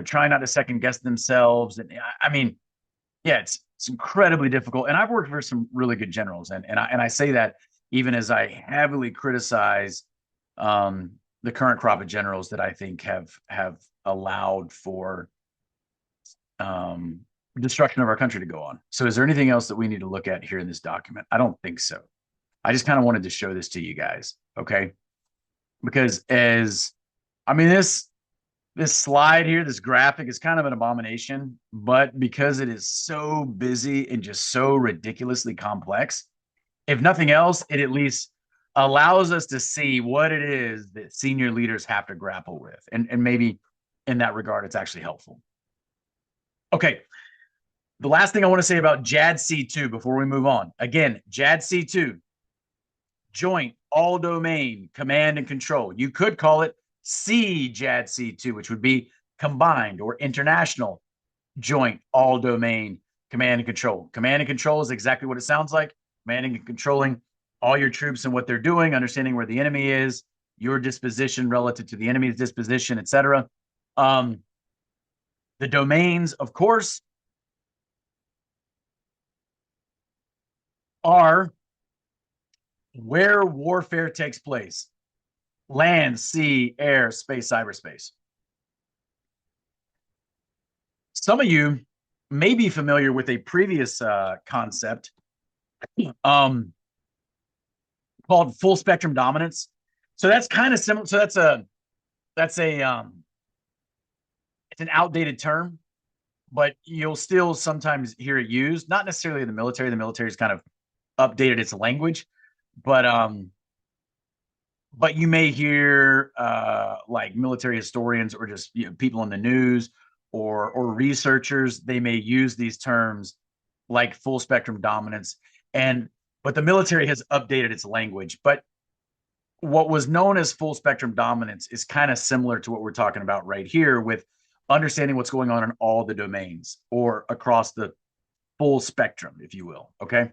[SPEAKER 1] trying not to second guess themselves. And I mean, yeah, it's incredibly difficult. And I've worked for some really good generals, and I say that even as I heavily criticize the current crop of generals that I think have allowed for destruction of our country to go on. So is there anything else that we need to look at here in this document? I don't think so. I just kind of wanted to show this to you guys, okay? Because this slide here, this graphic is kind of an abomination, but because it is so busy and just so ridiculously complex, if nothing else, it at least allows us to see what it is that senior leaders have to grapple with. And maybe in that regard, it's actually helpful. Okay. The last thing I want to say about JADC2 before we move on. Again, JADC2, Joint all domain, command and control. You could call it CJADC2, which would be combined or international joint all domain command and control. Command and control is exactly what it sounds like. Commanding and controlling all your troops and what they're doing, understanding where the enemy is, your disposition relative to the enemy's disposition, etc. The domains, of course, are where warfare takes place: land, sea, air, space, cyberspace. Some of you may be familiar with a previous concept called full spectrum dominance. So that's kind of similar. So that's a it's an outdated term, but you'll still sometimes hear it used. Not necessarily in the military. The military's kind of updated its language, but you may hear like military historians or just people in the news or researchers. They may use these terms like full spectrum dominance, but the military has updated its language. But what was known as full spectrum dominance is kind of similar to what we're talking about right here, with understanding what's going on in all the domains or across the full spectrum, if you will. Okay.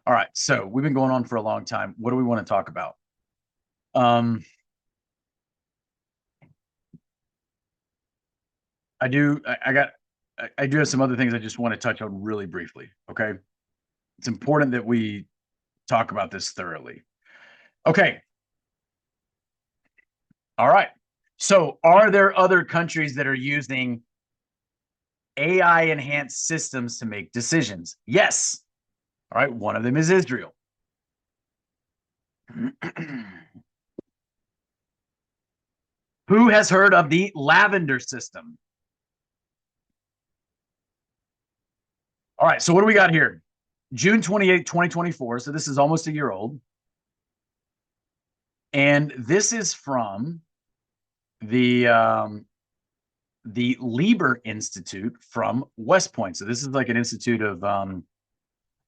[SPEAKER 1] All right. So we've been going on for a long time. What do we want to talk about? I do have some other things I just want to touch on really briefly. Okay. It's important that we talk about this thoroughly. Okay. All right. So are there other countries that are using AI enhanced systems to make decisions? Yes. All right. One of them is Israel. Who has heard of the lavender system? All right. So what do we got here? June 28, 2024. So this is almost a year old. And this is from the Lieber Institute from West Point. So this is like an institute of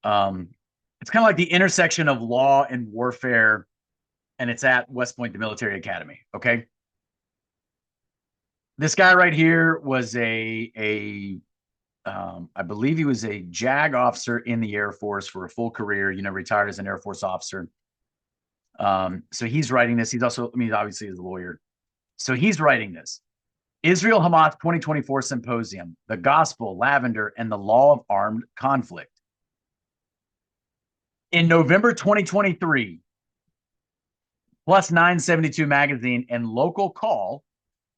[SPEAKER 1] it's kind of like the intersection of law and warfare, and it's at West Point, the military academy. Okay. This guy right here was I believe he was a JAG officer in the Air Force for a full career, retired as an Air Force officer. So he's writing this. He's also, obviously he's a lawyer. So he's writing this. Israel Hamas 2024 Symposium, the Gospel, Lavender, and the Law of Armed Conflict. In November 2023, Plus 972 magazine and Local Call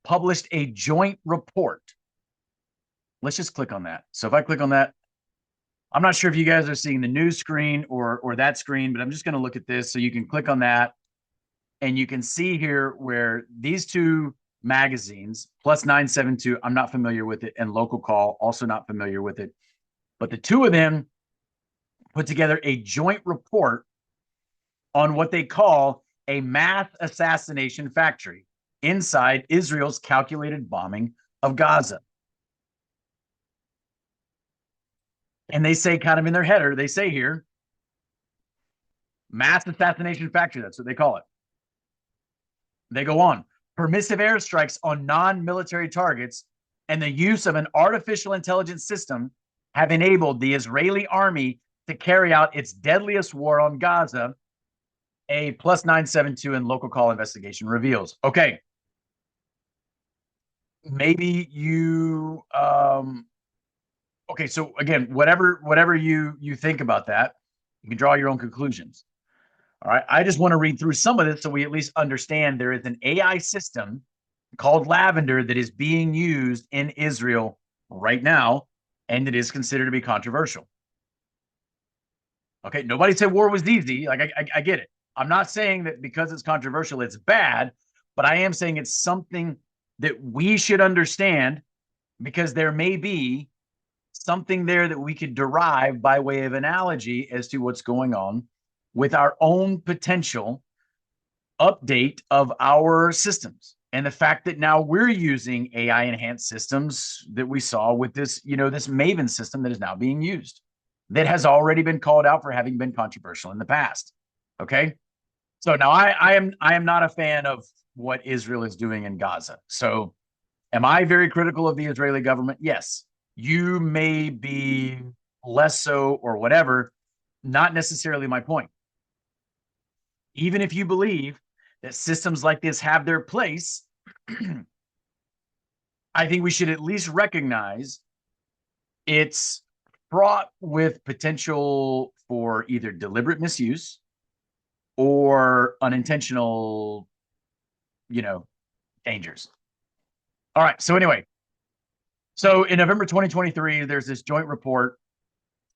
[SPEAKER 1] published a joint report. Let's just click on that. So if I click on that, I'm not sure if you guys are seeing the news screen or that screen, but I'm just going to look at this. So you can click on that and you can see here where these two magazines, Plus 972, I'm not familiar with it, and Local Call, also not familiar with it. But the two of them put together a joint report on what they call a mass assassination factory inside Israel's calculated bombing of Gaza. And they say, kind of in their header, they say here, mass assassination factory. That's what they call it. They go on. Permissive airstrikes on non-military targets and the use of an artificial intelligence system have enabled the Israeli army to carry out its deadliest war on Gaza, a Plus 972 and Local Call investigation reveals. Okay. Maybe you okay, so again, whatever you think about that, you can draw your own conclusions. All right. I just want to read through some of this so we at least understand there is an AI system called Lavender that is being used in Israel right now, and it is considered to be controversial. Okay. Nobody said war was easy. Like, I get it. I'm not saying that because it's controversial, it's bad, but I am saying it's something that we should understand, because there may be something there that we could derive by way of analogy as to what's going on with our own potential update of our systems. And the fact that now we're using AI enhanced systems that we saw with this, this Maven system that is now being used, that has already been called out for having been controversial in the past. Okay. So now I am not a fan of what Israel is doing in Gaza. So am I very critical of the Israeli government? Yes. You may be less so or whatever. Not necessarily my point. Even if you believe that systems like this have their place, I think we should at least recognize it's fraught with potential for either deliberate misuse or unintentional, you know, dangers. All right. So anyway, so in November 2023, there's this joint report,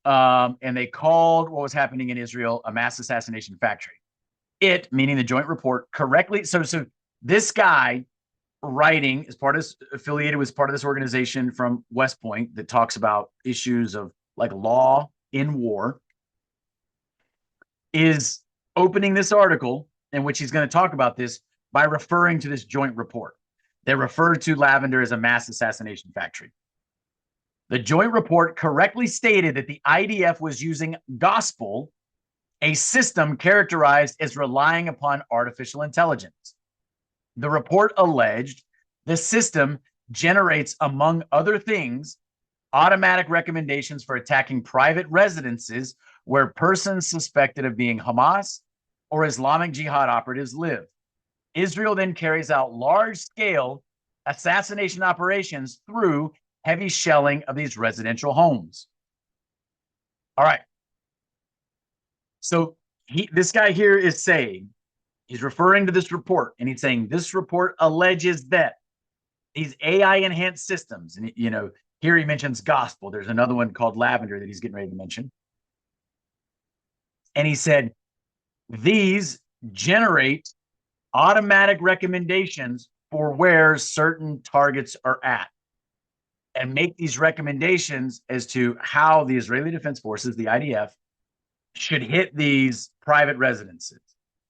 [SPEAKER 1] and they called what was happening in Israel a mass assassination factory. It, meaning the joint report, correctly. So this guy writing is part of affiliated with part of this organization from West Point that talks about issues of like law in war, is opening this article in which he's going to talk about this by referring to this joint report. They refer to Lavender as a mass assassination factory. The joint report correctly stated that the IDF was using gospel, a system characterized as relying upon artificial intelligence. The report alleged the system generates, among other things, automatic recommendations for attacking private residences where persons suspected of being Hamas or Islamic Jihad operatives live. Israel then carries out large-scale assassination operations through heavy shelling of these residential homes. All right. So this guy here is saying, he's referring to this report, and he's saying this report alleges that these AI enhanced systems, and here he mentions gospel. There's another one called Lavender that he's getting ready to mention. And he said, these generate automatic recommendations for where certain targets are at and make these recommendations as to how the Israeli Defense Forces, the IDF, should hit these private residences.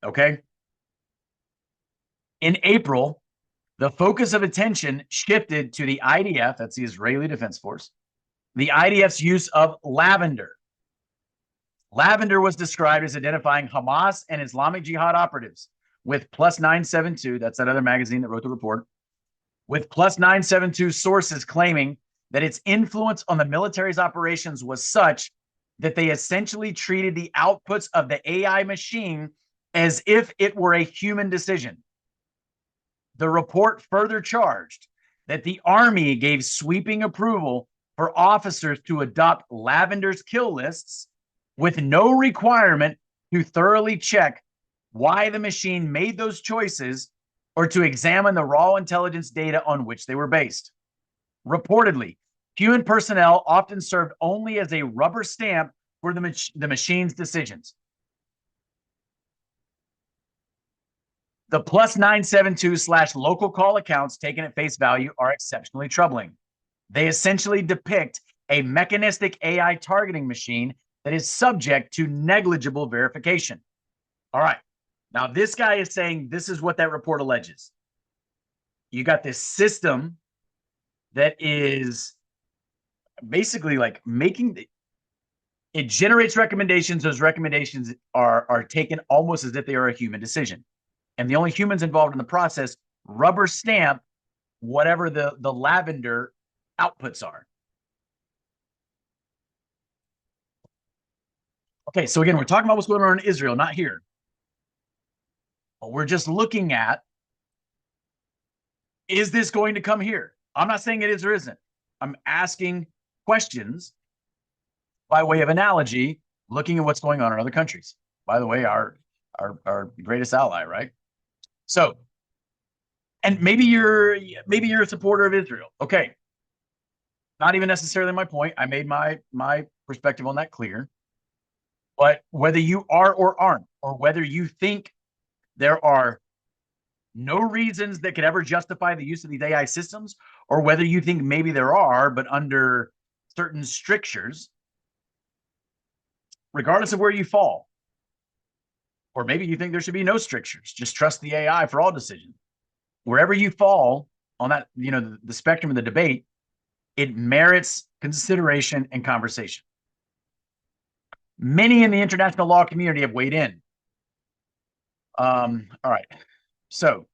[SPEAKER 1] Okay. In April, the focus of attention shifted to the IDF, that's the Israeli Defense Force, the IDF's use of Lavender. Lavender was described as identifying Hamas and Islamic Jihad operatives with plus 972, that's that other magazine that wrote the report, with plus 972 sources claiming that its influence on the military's operations was such that they essentially treated the outputs of the AI machine as if it were a human decision. The report further charged that the Army gave sweeping approval for officers to adopt Lavender's kill lists with no requirement to thoroughly check why the machine made those choices or to examine the raw intelligence data on which they were based. Reportedly, human personnel often served only as a rubber stamp for the machine's decisions. The plus 972/local call accounts taken at face value are exceptionally troubling. They essentially depict a mechanistic AI targeting machine that is subject to negligible verification. All right. Now, this guy is saying this is what that report alleges. You got this system that is basically like it generates recommendations. Those recommendations are taken almost as if they are a human decision. And the only humans involved in the process rubber stamp whatever the Lavender outputs are. Okay, so again, we're talking about what's going on in Israel, not here. But we're just looking at, is this going to come here? I'm not saying it is or isn't. I'm asking questions by way of analogy, looking at what's going on in other countries. By the way, our greatest ally, right? So, and maybe you're a supporter of Israel. Okay. Not even necessarily my point. I made my perspective on that clear. But whether you are or aren't, or whether you think there are no reasons that could ever justify the use of these AI systems, or whether you think maybe there are, but under certain strictures, regardless of where you fall, or maybe you think there should be no strictures, just trust the AI for all decisions. Wherever you fall on that, the spectrum of the debate, it merits consideration and conversation. Many in the international law community have weighed in. All right. So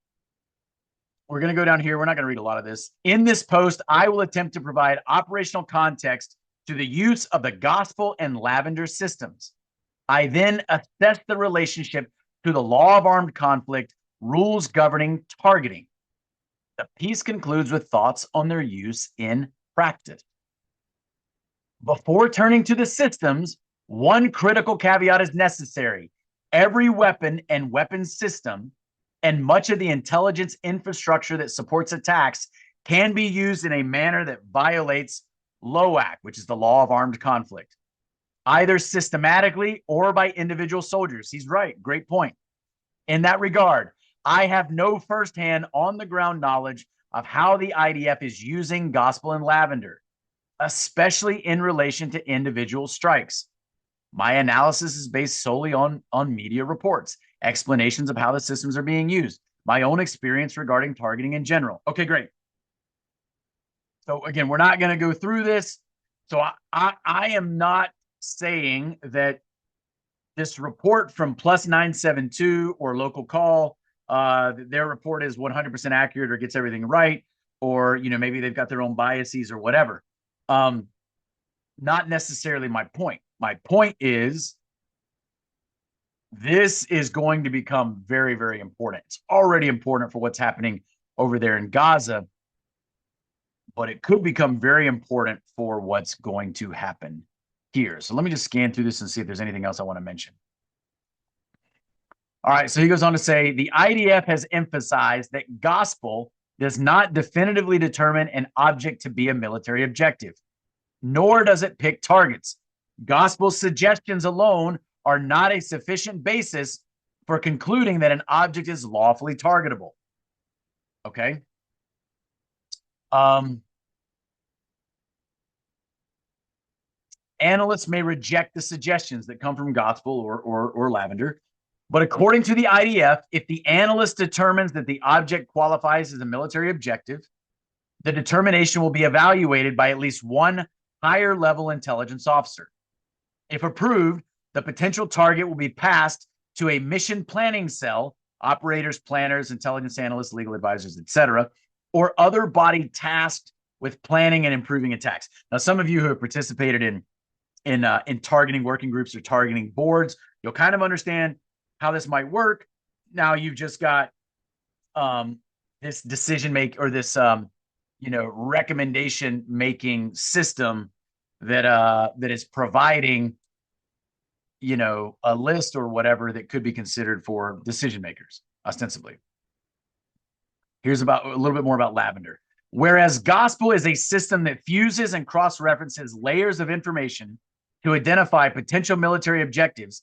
[SPEAKER 1] we're going to go down here. We're not going to read a lot of this. In this post, I will attempt to provide operational context to the use of the gospel and lavender systems. I then assess the relationship to the law of armed conflict, rules governing targeting. The piece concludes with thoughts on their use in practice. Before turning to the systems, one critical caveat is necessary. Every weapon and weapons system and much of the intelligence infrastructure that supports attacks can be used in a manner that violates LOAC, which is the law of armed conflict, either systematically or by individual soldiers. He's right. Great point. In that regard, I have no firsthand on the ground knowledge of how the IDF is using gospel and lavender, especially in relation to individual strikes. My analysis is based solely on media reports, explanations of how the systems are being used, my own experience regarding targeting in general. Okay, great. So again, we're not going to go through this. So I am not saying that this report from plus 972 or local call, their report is 100% accurate or gets everything right, or maybe they've got their own biases or whatever. Not necessarily my point. My point is this is going to become very, very important. It's already important for what's happening over there in Gaza, but it could become very important for what's going to happen here. So let me just scan through this and see if there's anything else I want to mention. All right, so he goes on to say, the IDF has emphasized that gospel does not definitively determine an object to be a military objective, nor does it pick targets. Gospel suggestions alone are not a sufficient basis for concluding that an object is lawfully targetable. Okay. Analysts may reject the suggestions that come from gospel or lavender, but according to the IDF, if the analyst determines that the object qualifies as a military objective, the determination will be evaluated by at least one higher level intelligence officer. If approved, the potential target will be passed to a mission planning cell, operators, planners, intelligence analysts, legal advisors, etc., or other body tasked with planning and improving attacks. Now, some of you who have participated in targeting working groups or targeting boards, you'll kind of understand how this might work. Now you've just got this decision make or this recommendation making system that is providing a list or whatever that could be considered for decision makers, ostensibly. Here's about a little bit more about lavender. Whereas gospel is a system that fuses and cross-references layers of information to identify potential military objectives,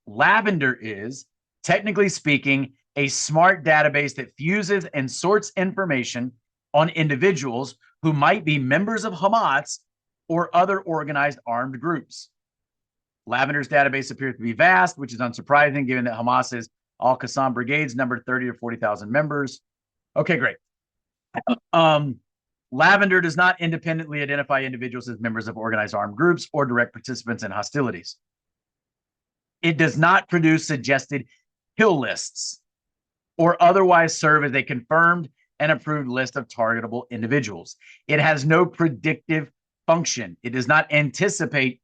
[SPEAKER 1] lavender is, technically speaking, a smart database that fuses and sorts information on individuals who might be members of Hamas or other organized armed groups. Lavender's database appears to be vast, which is unsurprising given that Hamas's Al-Qassam brigades number 30 to 40,000 members. Okay, great. Lavender does not independently identify individuals as members of organized armed groups or direct participants in hostilities. It does not produce suggested kill lists or otherwise serve as a confirmed and approved list of targetable individuals. It has no predictive function. It does not anticipate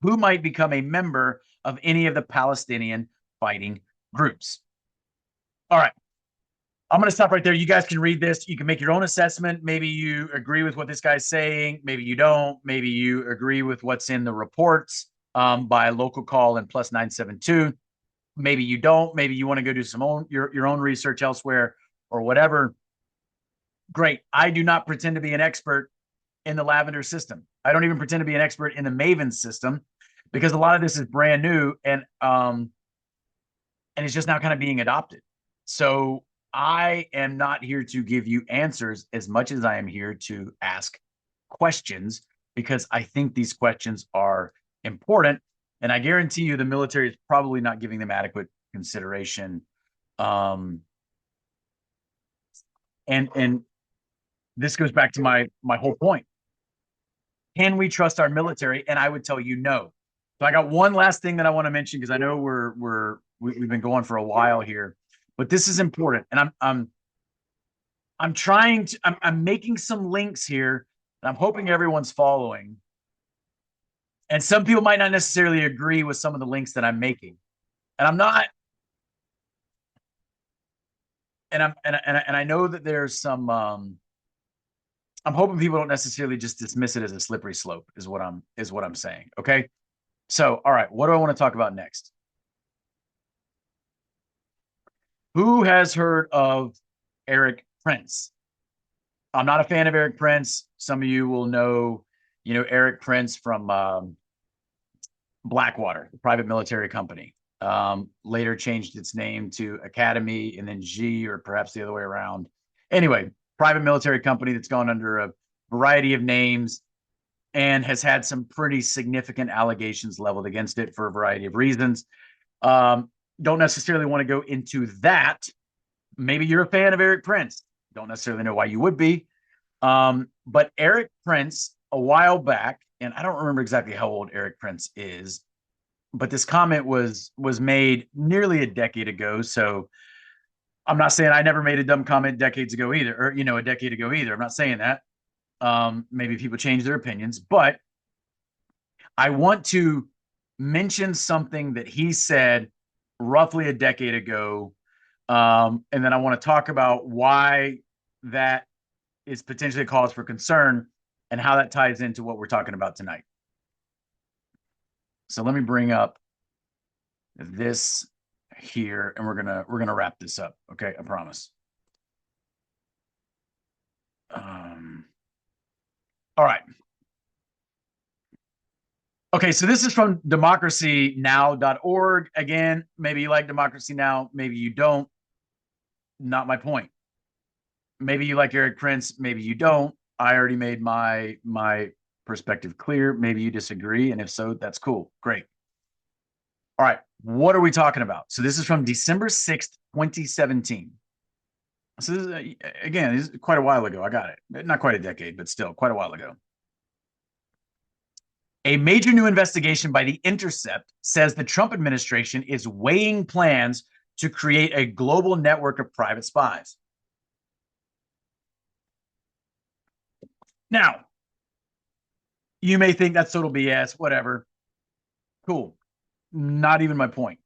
[SPEAKER 1] who might become a member of any of the Palestinian fighting groups. All right. I'm going to stop right there. You guys can read this. You can make your own assessment. Maybe you agree with what this guy's saying. Maybe you don't. Maybe you agree with what's in the reports by local call and plus 972. Maybe you don't. Maybe you want to go do your own research elsewhere or whatever. Great. I do not pretend to be an expert in the lavender system. I don't even pretend to be an expert in the Maven system because a lot of this is brand new and it's just now kind of being adopted. So I am not here to give you answers as much as I am here to ask questions because I think these questions are important. And I guarantee you the military is probably not giving them adequate consideration. And this goes back to my whole point. Can we trust our military? And I would tell you no. So I got one last thing that I want to mention because I know we've been going for a while here. but this is important, and I'm trying to I'm making some links here, and I'm hoping everyone's following. And some people might not necessarily agree with some of the links that I'm making, and I'm not. And I know that there's some. I'm hoping people don't necessarily just dismiss it as a slippery slope. Is what I'm saying. Okay. So, all right, what do I want to talk about next? Who has heard of Eric Prince? I'm not a fan of Eric Prince. Some of you will know, Eric Prince from Blackwater, the private military company. Later changed its name to Academy and then G, or perhaps the other way around. Anyway, private military company that's gone under a variety of names and has had some pretty significant allegations leveled against it for a variety of reasons. Don't necessarily want to go into that. Maybe you're a fan of Eric Prince. Don't necessarily know why you would be. But Eric Prince, a while back, and I don't remember exactly how old Eric Prince is, but this comment was made nearly a decade ago. So I'm not saying I never made a dumb comment decades ago either, or a decade ago either. I'm not saying that. Maybe people change their opinions, but I want to mention something that he said roughly a decade ago, and then I want to talk about why that is potentially a cause for concern and how that ties into what we're talking about tonight. So let me bring up this here, and we're gonna wrap this up. Okay, I promise. All right. Okay, so this is from democracynow.org. Again, maybe you like Democracy Now, maybe you don't. Not my point. Maybe you like Eric Prince, maybe you don't. I already made my perspective clear. Maybe you disagree, and if so, that's cool. Great. All right, what are we talking about? So this is from December 6th, 2017. So this is, again, this is quite a while ago. I got it. Not quite a decade, but still quite a while ago. A major new investigation by The Intercept says the Trump administration is weighing plans to create a global network of private spies. Now, you may think that's total BS, whatever. Cool. Not even my point.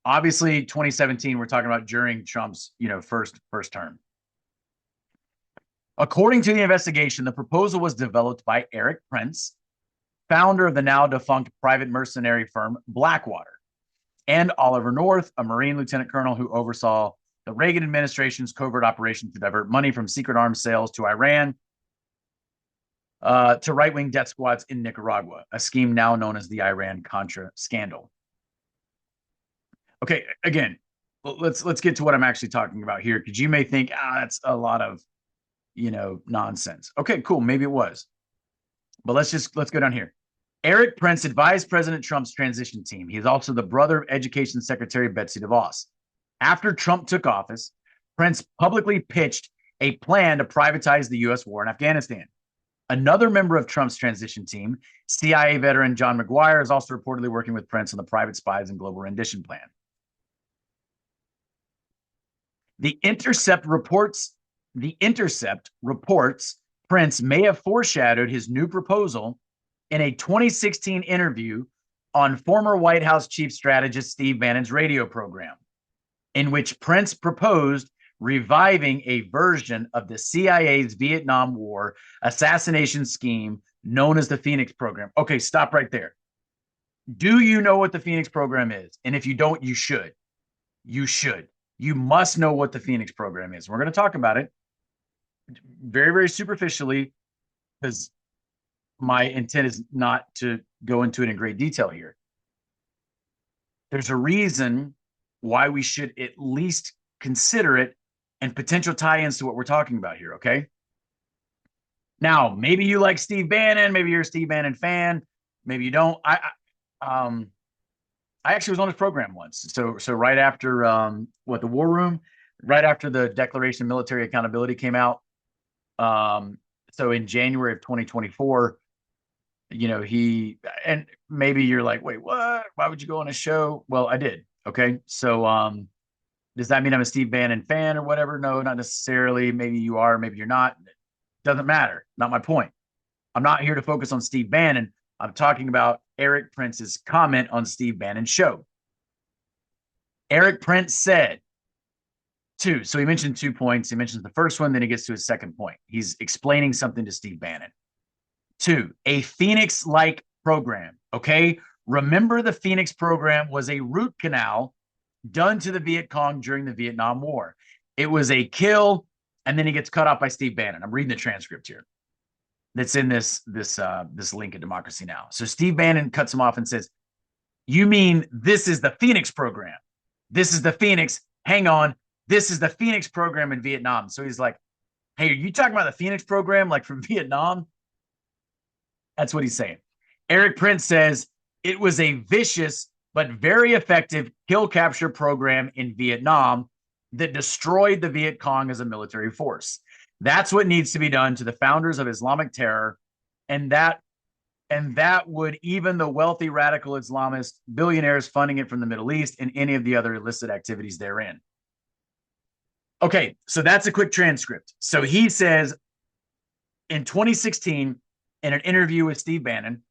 [SPEAKER 1] Obviously, 2017, we're talking about during Trump's, first term. According to the investigation, the proposal was developed by Eric Prince, founder of the now defunct private mercenary firm Blackwater, and Oliver North, a Marine lieutenant colonel who oversaw the Reagan administration's covert operation to divert money from secret arms sales to Iran to right-wing death squads in Nicaragua, a scheme now known as the Iran-Contra scandal. Okay, again, let's get to what I'm actually talking about here, because you may think, that's a lot of, nonsense. Okay, cool. Maybe it was. But let's go down here. Eric Prince advised President Trump's transition team. He is also the brother of Education Secretary Betsy DeVos. After Trump took office, Prince publicly pitched a plan to privatize the U.S. war in Afghanistan. Another member of Trump's transition team, CIA veteran John McGuire, is also reportedly working with Prince on the private spies and global rendition plan. The Intercept reports Prince may have foreshadowed his new proposal in a 2016 interview on former White House chief strategist Steve Bannon's radio program, in which Prince proposed reviving a version of the CIA's Vietnam War assassination scheme known as the Phoenix Program. Okay, stop right there. Do you know what the Phoenix Program is? And if you don't, you should. You should. You must know what the Phoenix Program is. We're going to talk about it very, very superficially, because my intent is not to go into it in great detail here. There's a reason why we should at least consider it and potential tie-ins to what we're talking about here, okay? Now, maybe you like Steve Bannon, maybe you're a Steve Bannon fan, maybe you don't. I actually was on his program once. So right after the War Room, right after the Declaration of Military Accountability came out, so in January of 2024, and maybe you're like, wait, what? Why would you go on a show? Well, I did. Okay. So Does that mean I'm a Steve Bannon fan or whatever? No, not necessarily. Maybe you are, maybe you're not. Doesn't matter. Not my point. I'm not here to focus on Steve Bannon. I'm talking about Eric Prince's comment on Steve Bannon's show. Eric Prince said two. So he mentioned 2 points. He mentions the first one, then he gets to his second point. He's explaining something to Steve Bannon. Two, a Phoenix like program. Okay. Remember, the Phoenix program was a root canal done to the Viet Cong during the Vietnam War. It was a kill, and then he gets cut off by Steve Bannon. I'm reading the transcript here. That's in this link at Democracy Now. So Steve Bannon cuts him off and says, "You mean this is the Phoenix program? This is the Phoenix. Hang on, this is the Phoenix program in Vietnam." So he's like, "Hey, are you talking about the Phoenix program, like from Vietnam?" That's what he's saying. Eric Prince says it was a vicious but very effective kill capture program in Vietnam that destroyed the Viet Cong as a military force. That's what needs to be done to the founders of Islamic terror, and that would even the wealthy radical Islamist billionaires funding it from the Middle East and any of the other illicit activities therein. Okay, so that's a quick transcript. So he says in 2016, in an interview with Steve Bannon,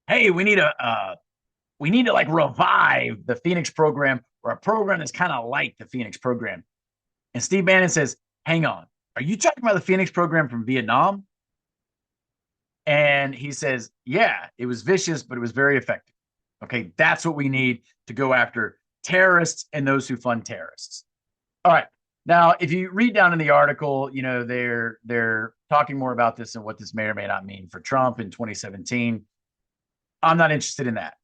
[SPEAKER 1] "Hey, we need to like revive the Phoenix program, or a program that's kind of like the Phoenix program." And Steve Bannon says, "Hang on, are you talking about the Phoenix program from Vietnam?" And he says, "Yeah, it was vicious, but it was very effective." Okay, that's what we need to go after terrorists and those who fund terrorists. All right. Now, if you read down in the article, you know, they're talking more about this and what this may or may not mean for Trump in 2017. I'm not interested in that.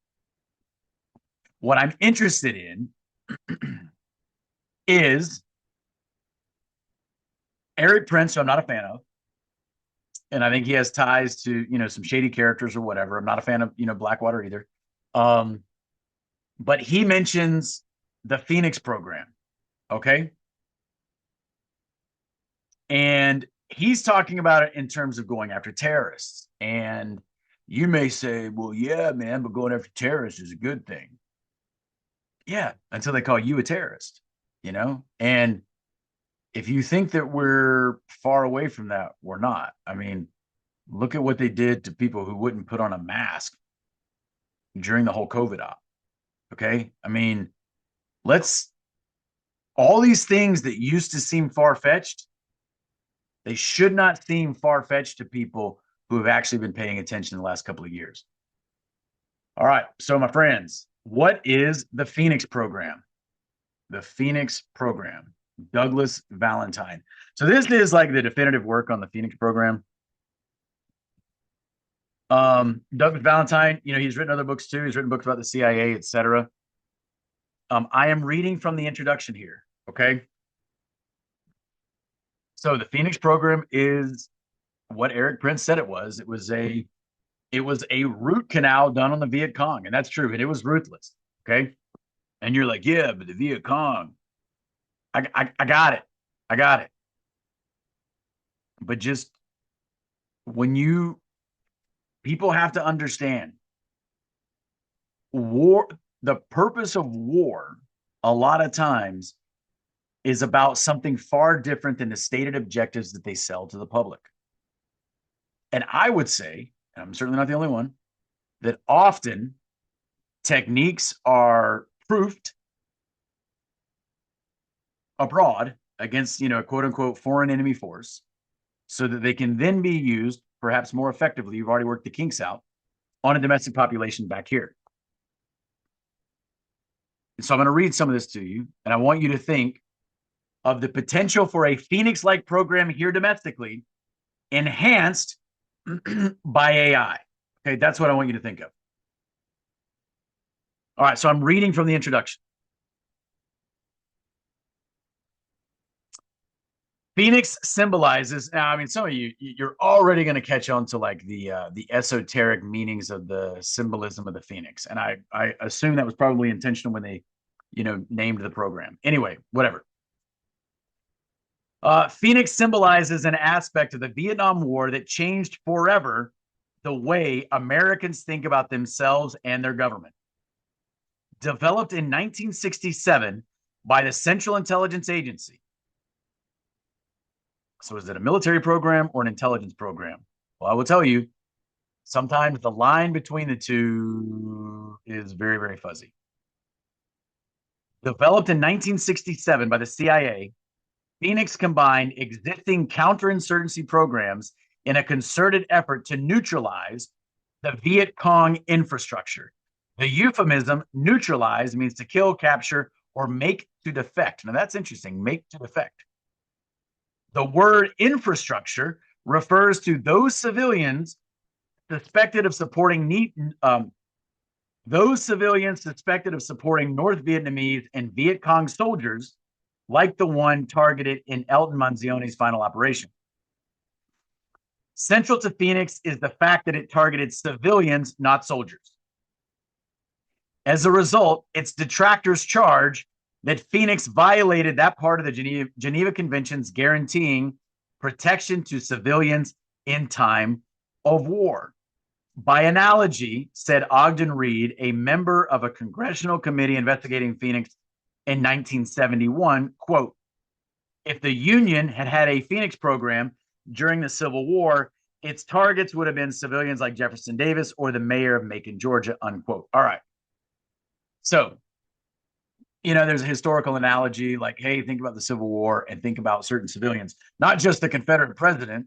[SPEAKER 1] What I'm interested in is Eric Prince, who I'm not a fan of, and I think he has ties to, you know, some shady characters or whatever. I'm not a fan of, you know, Blackwater either. But he mentions the Phoenix program. Okay. And he's talking about it in terms of going after terrorists. And you may say, "Well, yeah, man, but going after terrorists is a good thing." Yeah, until they call you a terrorist, you know? And if you think that we're far away from that, we're not. I mean, look at what they did to people who wouldn't put on a mask during the whole COVID op. Okay. I mean, all these things that used to seem far fetched, they should not seem far fetched to people who have actually been paying attention in the last couple of years. All right. So, my friends, what is the Phoenix program? The Phoenix program. Douglas Valentine. So, this is like the definitive work on the Phoenix program. Douglas Valentine, you know, he's written other books too. He's written books about the CIA, etc. I am reading from the introduction here. Okay. So the Phoenix program is what Eric Prince said it was. It was a root canal done on the Viet Cong, and that's true. And it was ruthless. Okay. And you're like, "Yeah, but the Viet Cong." I got it. I got it. But just when people have to understand war, the purpose of war, a lot of times is about something far different than the stated objectives that they sell to the public. And I would say, and I'm certainly not the only one, that often techniques are proofed abroad against, you know, quote unquote foreign enemy force, so that they can then be used perhaps more effectively. You've already worked the kinks out on a domestic population back here. And so I'm going to read some of this to you, and I want you to think of the potential for a Phoenix-like program here domestically, enhanced by AI. Okay, that's what I want you to think of. All right, so I'm reading from the introduction. Phoenix symbolizes. Now, I mean, some of you're already going to catch on to like the esoteric meanings of the symbolism of the Phoenix, and I assume that was probably intentional when they, you know, named the program. Anyway, whatever. Phoenix symbolizes an aspect of the Vietnam War that changed forever the way Americans think about themselves and their government. Developed in 1967 by the Central Intelligence Agency. So is it a military program or an intelligence program? Well, I will tell you, sometimes the line between the two is very, very fuzzy. Developed in 1967 by the CIA, Phoenix combined existing counterinsurgency programs in a concerted effort to neutralize the Viet Cong infrastructure. The euphemism neutralize means to kill, capture, or make to defect. Now that's interesting, make to defect. The word infrastructure refers to those civilians suspected of supporting North Vietnamese and Viet Cong soldiers, like the one targeted in Elton Manzione's final operation. Central to Phoenix is the fact that it targeted civilians, not soldiers. As a result, its detractors charge that Phoenix violated that part of the Geneva Conventions guaranteeing protection to civilians in time of war. By analogy, said Ogden Reed, a member of a congressional committee investigating Phoenix in 1971, quote, if the Union had had a Phoenix program during the Civil War, its targets would have been civilians like Jefferson Davis or the mayor of Macon, Georgia, unquote. All right. So, there's a historical analogy like, hey, think about the Civil War and think about certain civilians, not just the Confederate president,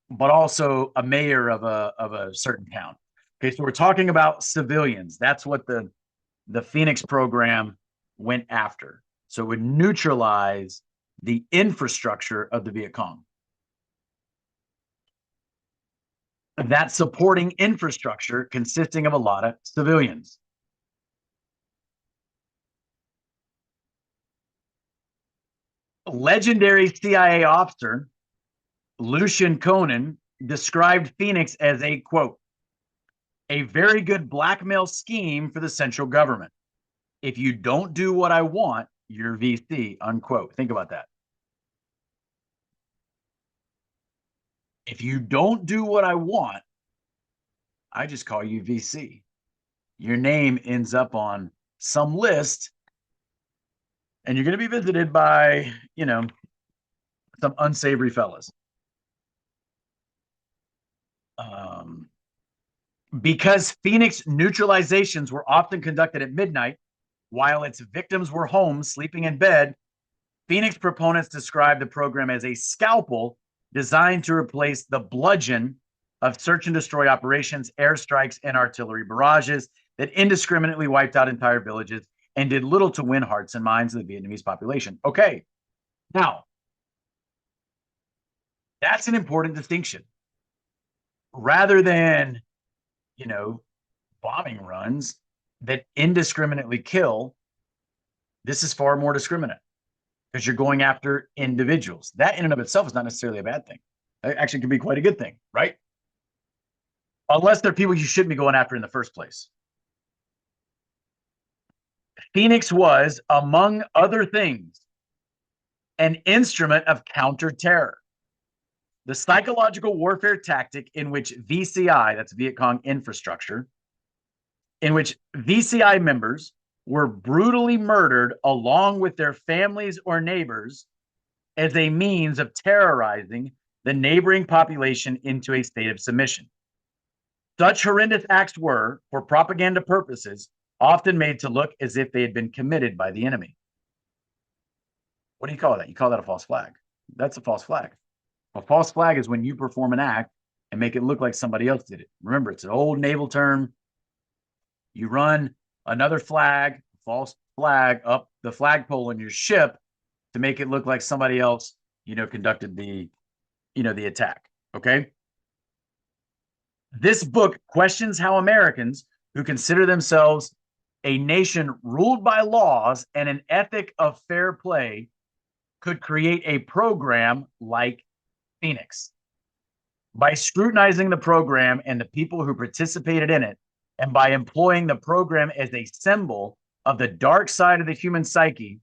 [SPEAKER 1] but also a mayor of a certain town. Okay, so we're talking about civilians. That's what the Phoenix program went after. So it would neutralize the infrastructure of the Viet Cong. That supporting infrastructure consisting of a lot of civilians. Legendary CIA officer Lucian Conan described Phoenix as a, quote, a very good blackmail scheme for the central government. If you don't do what I want, you're VC, unquote. Think about that. If you don't do what I want, I just call you VC. Your name ends up on some list, and you're going to be visited by, some unsavory fellas. Because Phoenix neutralizations were often conducted at midnight, while its victims were home sleeping in bed, Phoenix proponents describe the program as a scalpel designed to replace the bludgeon of search and destroy operations, airstrikes, and artillery barrages that indiscriminately wiped out entire villages and did little to win hearts and minds of the Vietnamese population. Okay, now, that's an important distinction. Rather than, bombing runs that indiscriminately kill, this is far more discriminate because you're going after individuals. That in and of itself is not necessarily a bad thing. It actually can be quite a good thing, right? Unless they're people you shouldn't be going after in the first place. Phoenix was, among other things, an instrument of counter-terror. The psychological warfare tactic in which VCI, that's Viet Cong infrastructure, in which VCI members were brutally murdered along with their families or neighbors as a means of terrorizing the neighboring population into a state of submission. Such horrendous acts were, for propaganda purposes, often made to look as if they had been committed by the enemy. What do you call that? You call that a false flag. That's a false flag. A false flag is when you perform an act and make it look like somebody else did it. Remember, it's an old naval term. You run another flag, false flag, up the flagpole in your ship to make it look like somebody else, conducted the attack. Okay. This book questions how Americans who consider themselves a nation ruled by laws and an ethic of fair play could create a program like Phoenix. By scrutinizing the program and the people who participated in it, and by employing the program as a symbol of the dark side of the human psyche,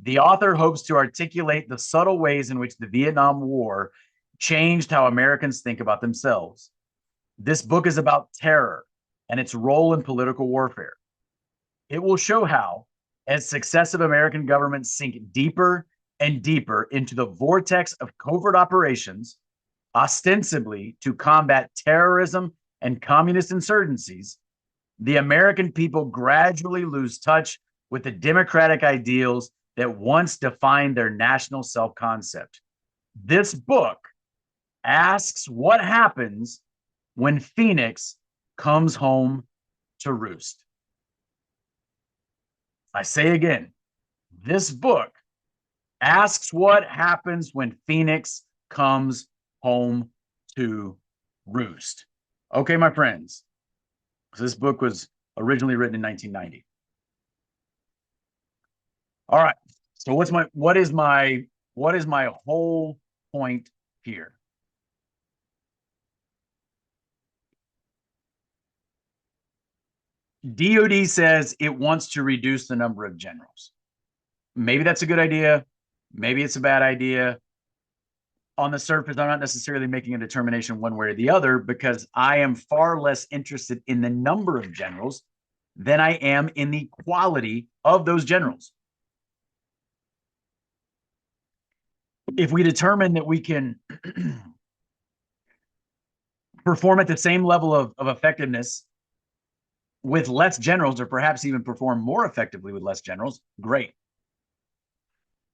[SPEAKER 1] the author hopes to articulate the subtle ways in which the Vietnam War changed how Americans think about themselves. This book is about terror and its role in political warfare. It will show how, as successive American governments sink deeper and deeper into the vortex of covert operations, ostensibly to combat terrorism and communist insurgencies, the American people gradually lose touch with the democratic ideals that once defined their national self-concept. This book asks what happens when Phoenix comes home to roost. I say again, this book asks what happens when Phoenix comes home to roost. Okay, my friends, this book was originally written in 1990. All right. So what is my whole point here? DOD says it wants to reduce the number of generals. Maybe that's a good idea. Maybe it's a bad idea. On the surface, I'm not necessarily making a determination one way or the other because I am far less interested in the number of generals than I am in the quality of those generals. If we determine that we can perform at the same level of effectiveness with less generals, or perhaps even perform more effectively with less generals, great.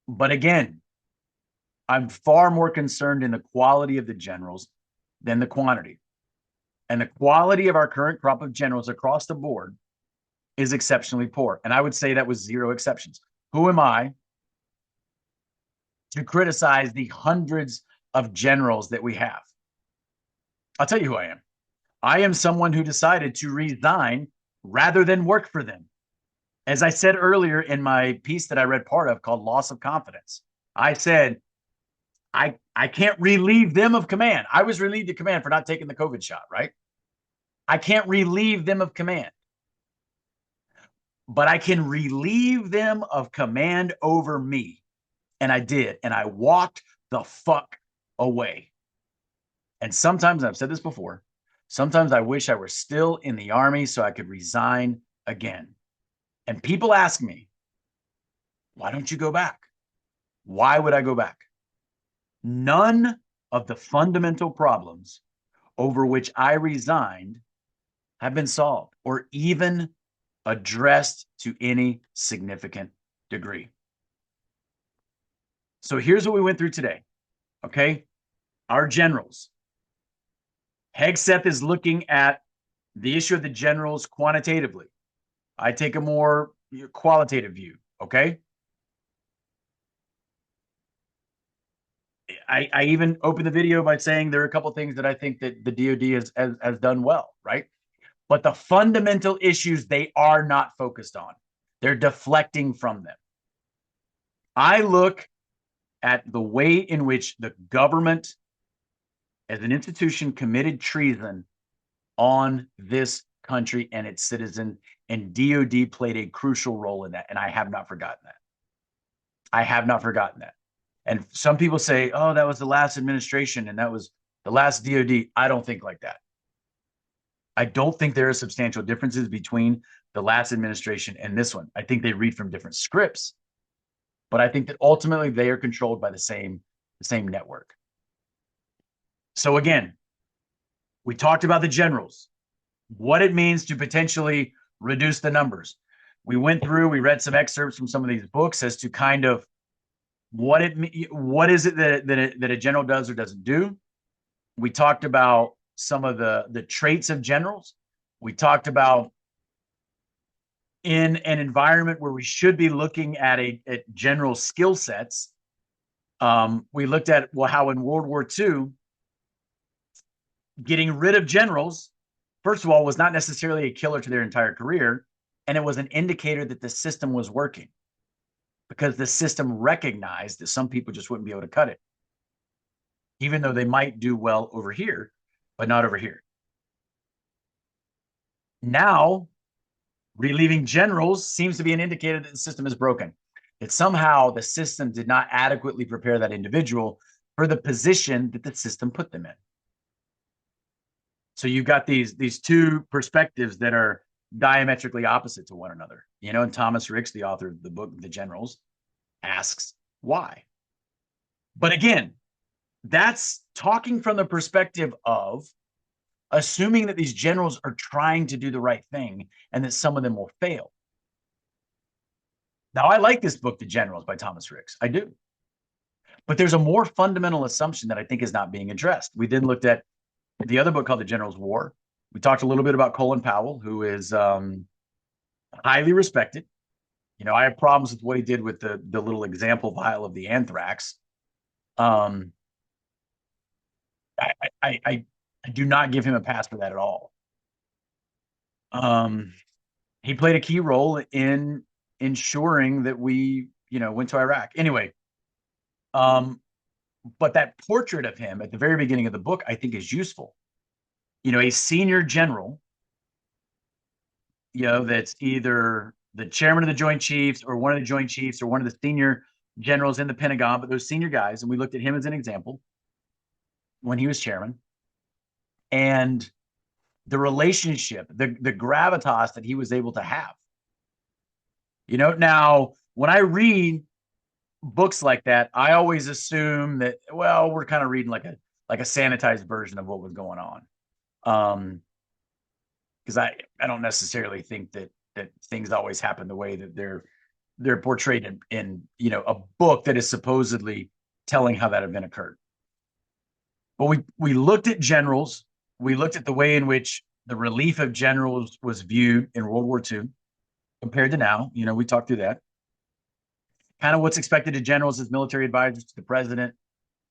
[SPEAKER 1] But again, I'm far more concerned in the quality of the generals than the quantity. And the quality of our current crop of generals across the board is exceptionally poor. And I would say that with zero exceptions. Who am I to criticize the hundreds of generals that we have? I'll tell you who I am. I am someone who decided to resign rather than work for them. As I said earlier in my piece that I read part of called Loss of Confidence, I said, I can't relieve them of command. I was relieved of command for not taking the COVID shot, right? I can't relieve them of command. But I can relieve them of command over me. And I did. And I walked the fuck away. And sometimes, I've said this before, sometimes I wish I were still in the Army so I could resign again. And people ask me, why don't you go back? Why would I go back? None of the fundamental problems over which I resigned have been solved or even addressed to any significant degree. So here's what we went through today. Okay. Our generals. Hegseth is looking at the issue of the generals quantitatively. I take a more qualitative view. Okay. I even opened the video by saying there are a couple of things that I think that the DOD has done well, right? But the fundamental issues they are not focused on. They're deflecting from them. I look at the way in which the government as an institution committed treason on this country and its citizens, and DOD played a crucial role in that. And I have not forgotten that. I have not forgotten that. And some people say, oh, that was the last administration and that was the last DOD. I don't think like that. I don't think there are substantial differences between the last administration and this one. I think they read from different scripts, but I think that ultimately they are controlled by the same network. So again, we talked about the generals, what it means to potentially reduce the numbers. We went through, we read some excerpts from some of these books as to kind of what is it that a general does or doesn't do. We talked about some of the traits of generals. We talked about in an environment where we should be looking at general skill sets. We looked at how in World War II, getting rid of generals, first of all, was not necessarily a killer to their entire career. And it was an indicator that the system was working because the system recognized that some people just wouldn't be able to cut it, even though they might do well over here, but not over here. Now, relieving generals seems to be an indicator that the system is broken, that somehow the system did not adequately prepare that individual for the position that the system put them in. So you've got these two perspectives that are diametrically opposite to one another. And Thomas Ricks, the author of the book, The Generals, asks why. But again, that's talking from the perspective of assuming that these generals are trying to do the right thing and that some of them will fail. Now, I like this book, The Generals by Thomas Ricks. I do. But there's a more fundamental assumption that I think is not being addressed. We then looked at the other book called The General's War. We talked a little bit about Colin Powell, who is highly respected. I have problems with what he did with the little example vial of the anthrax. I do not give him a pass for that at all. He played a key role in ensuring that we, went to Iraq. Anyway, but that portrait of him at the very beginning of the book, I think, is useful. A senior general, that's either the chairman of the Joint Chiefs or one of the Joint Chiefs or one of the senior generals in the Pentagon, but those senior guys, and we looked at him as an example when he was chairman, and the relationship, the gravitas that he was able to have. Now when I read books like that, I always assume that, well, we're kind of reading like a sanitized version of what was going on. Because I don't necessarily think that things always happen the way that they're portrayed in a book that is supposedly telling how that event occurred. But we looked at generals. We looked at the way in which the relief of generals was viewed in World War II compared to now. We talked through that. Kind of what's expected of generals as military advisors to the president.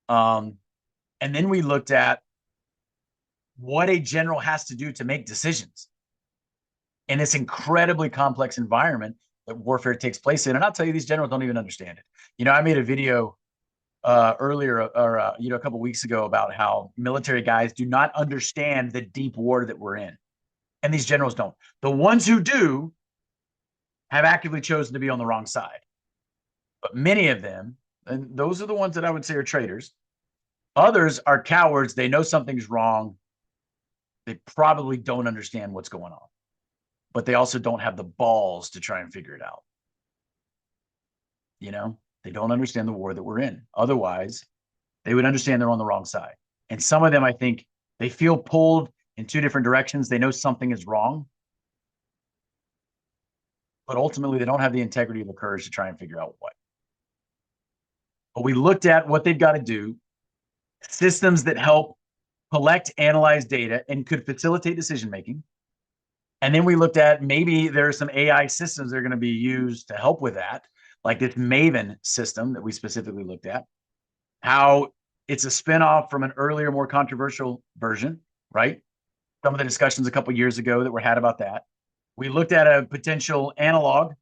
[SPEAKER 1] And then we looked at what a general has to do to make decisions in this incredibly complex environment that warfare takes place in. And I'll tell you, these generals don't even understand it. I made a video earlier or a couple of weeks ago about how military guys do not understand the deep war that we're in. And these generals don't. The ones who do have actively chosen to be on the wrong side. But many of them, and those are the ones that I would say are traitors. Others are cowards. They know something's wrong. They probably don't understand what's going on, but they also don't have the balls to try and figure it out. They don't understand the war that we're in. Otherwise, they would understand they're on the wrong side. And some of them, I think, they feel pulled in two different directions. They know something is wrong, but ultimately they don't have the integrity or the courage to try and figure out what. But we looked at what they've got to do, systems that help collect, analyze data, and could facilitate decision-making. And then we looked at maybe there are some AI systems that are going to be used to help with that, like this Maven system that we specifically looked at, how it's a spinoff from an earlier, more controversial version, right? Some of the discussions a couple of years ago that were had about that. We looked at a potential analog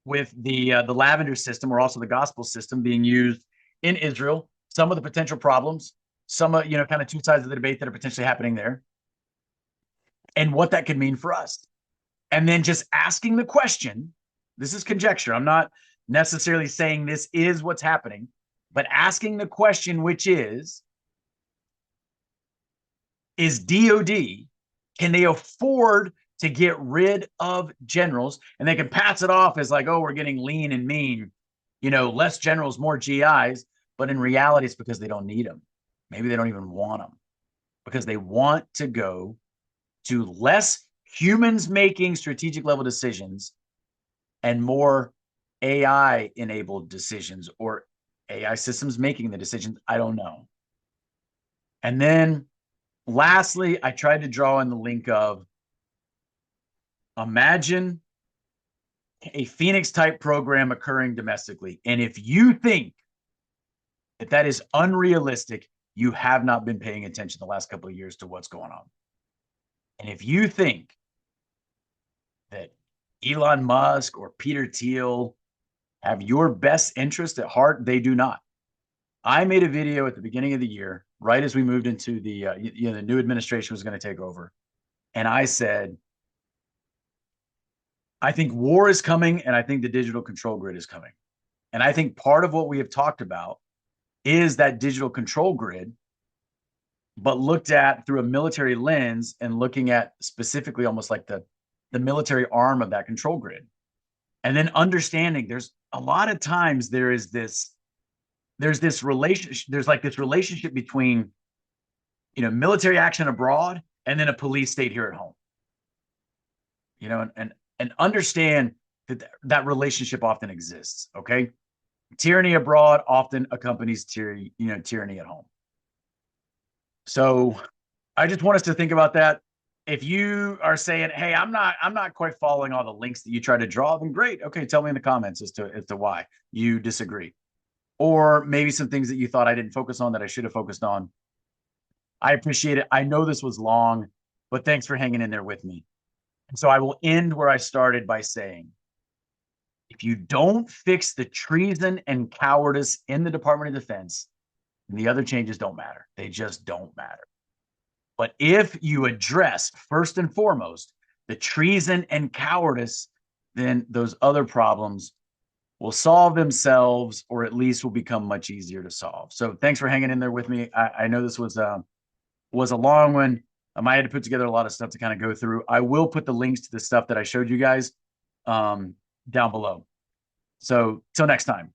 [SPEAKER 1] with the Lavender system, or also the Gospel system, being used in Israel. Some of the potential problems, some kind of two sides of the debate that are potentially happening there, and what that could mean for us. And then just asking the question, this is conjecture, I'm not necessarily saying this is what's happening, but asking the question, which is DOD, can they afford to get rid of generals? And they can pass it off as like, oh, we're getting lean and mean, less generals, more GIs. But in reality, it's because they don't need them. Maybe they don't even want them, because they want to go to less humans making strategic level decisions and more AI enabled decisions, or AI systems making the decisions. I don't know. And then lastly, I tried to draw in the link of, imagine a Phoenix type program occurring domestically. And if you think that is unrealistic, you have not been paying attention the last couple of years to what's going on. And if you think that Elon Musk or Peter Thiel have your best interest at heart, they do not. I made a video at the beginning of the year, right as we moved into the new administration was going to take over. And I said, I think war is coming, and I think the digital control grid is coming. And I think part of what we have talked about is that digital control grid, but looked at through a military lens and looking at specifically almost like the the military arm of that control grid. And then understanding there's a lot of times there's this relationship, there's like this relationship between, military action abroad and then a police state here at home. And understand that relationship often exists. Okay. Tyranny abroad often accompanies tyranny at home. So I just want us to think about that. If you are saying, hey, I'm not quite following all the links that you try to draw, then great. Okay, tell me in the comments as to why you disagree. Or maybe some things that you thought I didn't focus on that I should have focused on. I appreciate it. I know this was long, but thanks for hanging in there with me. And so I will end where I started by saying, if you don't fix the treason and cowardice in the Department of Defense, the other changes don't matter. They just don't matter. But if you address first and foremost the treason and cowardice, then those other problems will solve themselves, or at least will become much easier to solve. So thanks for hanging in there with me. I know this was a long one. I had to put together a lot of stuff to kind of go through. I will put the links to the stuff that I showed you guys down below. So till next time.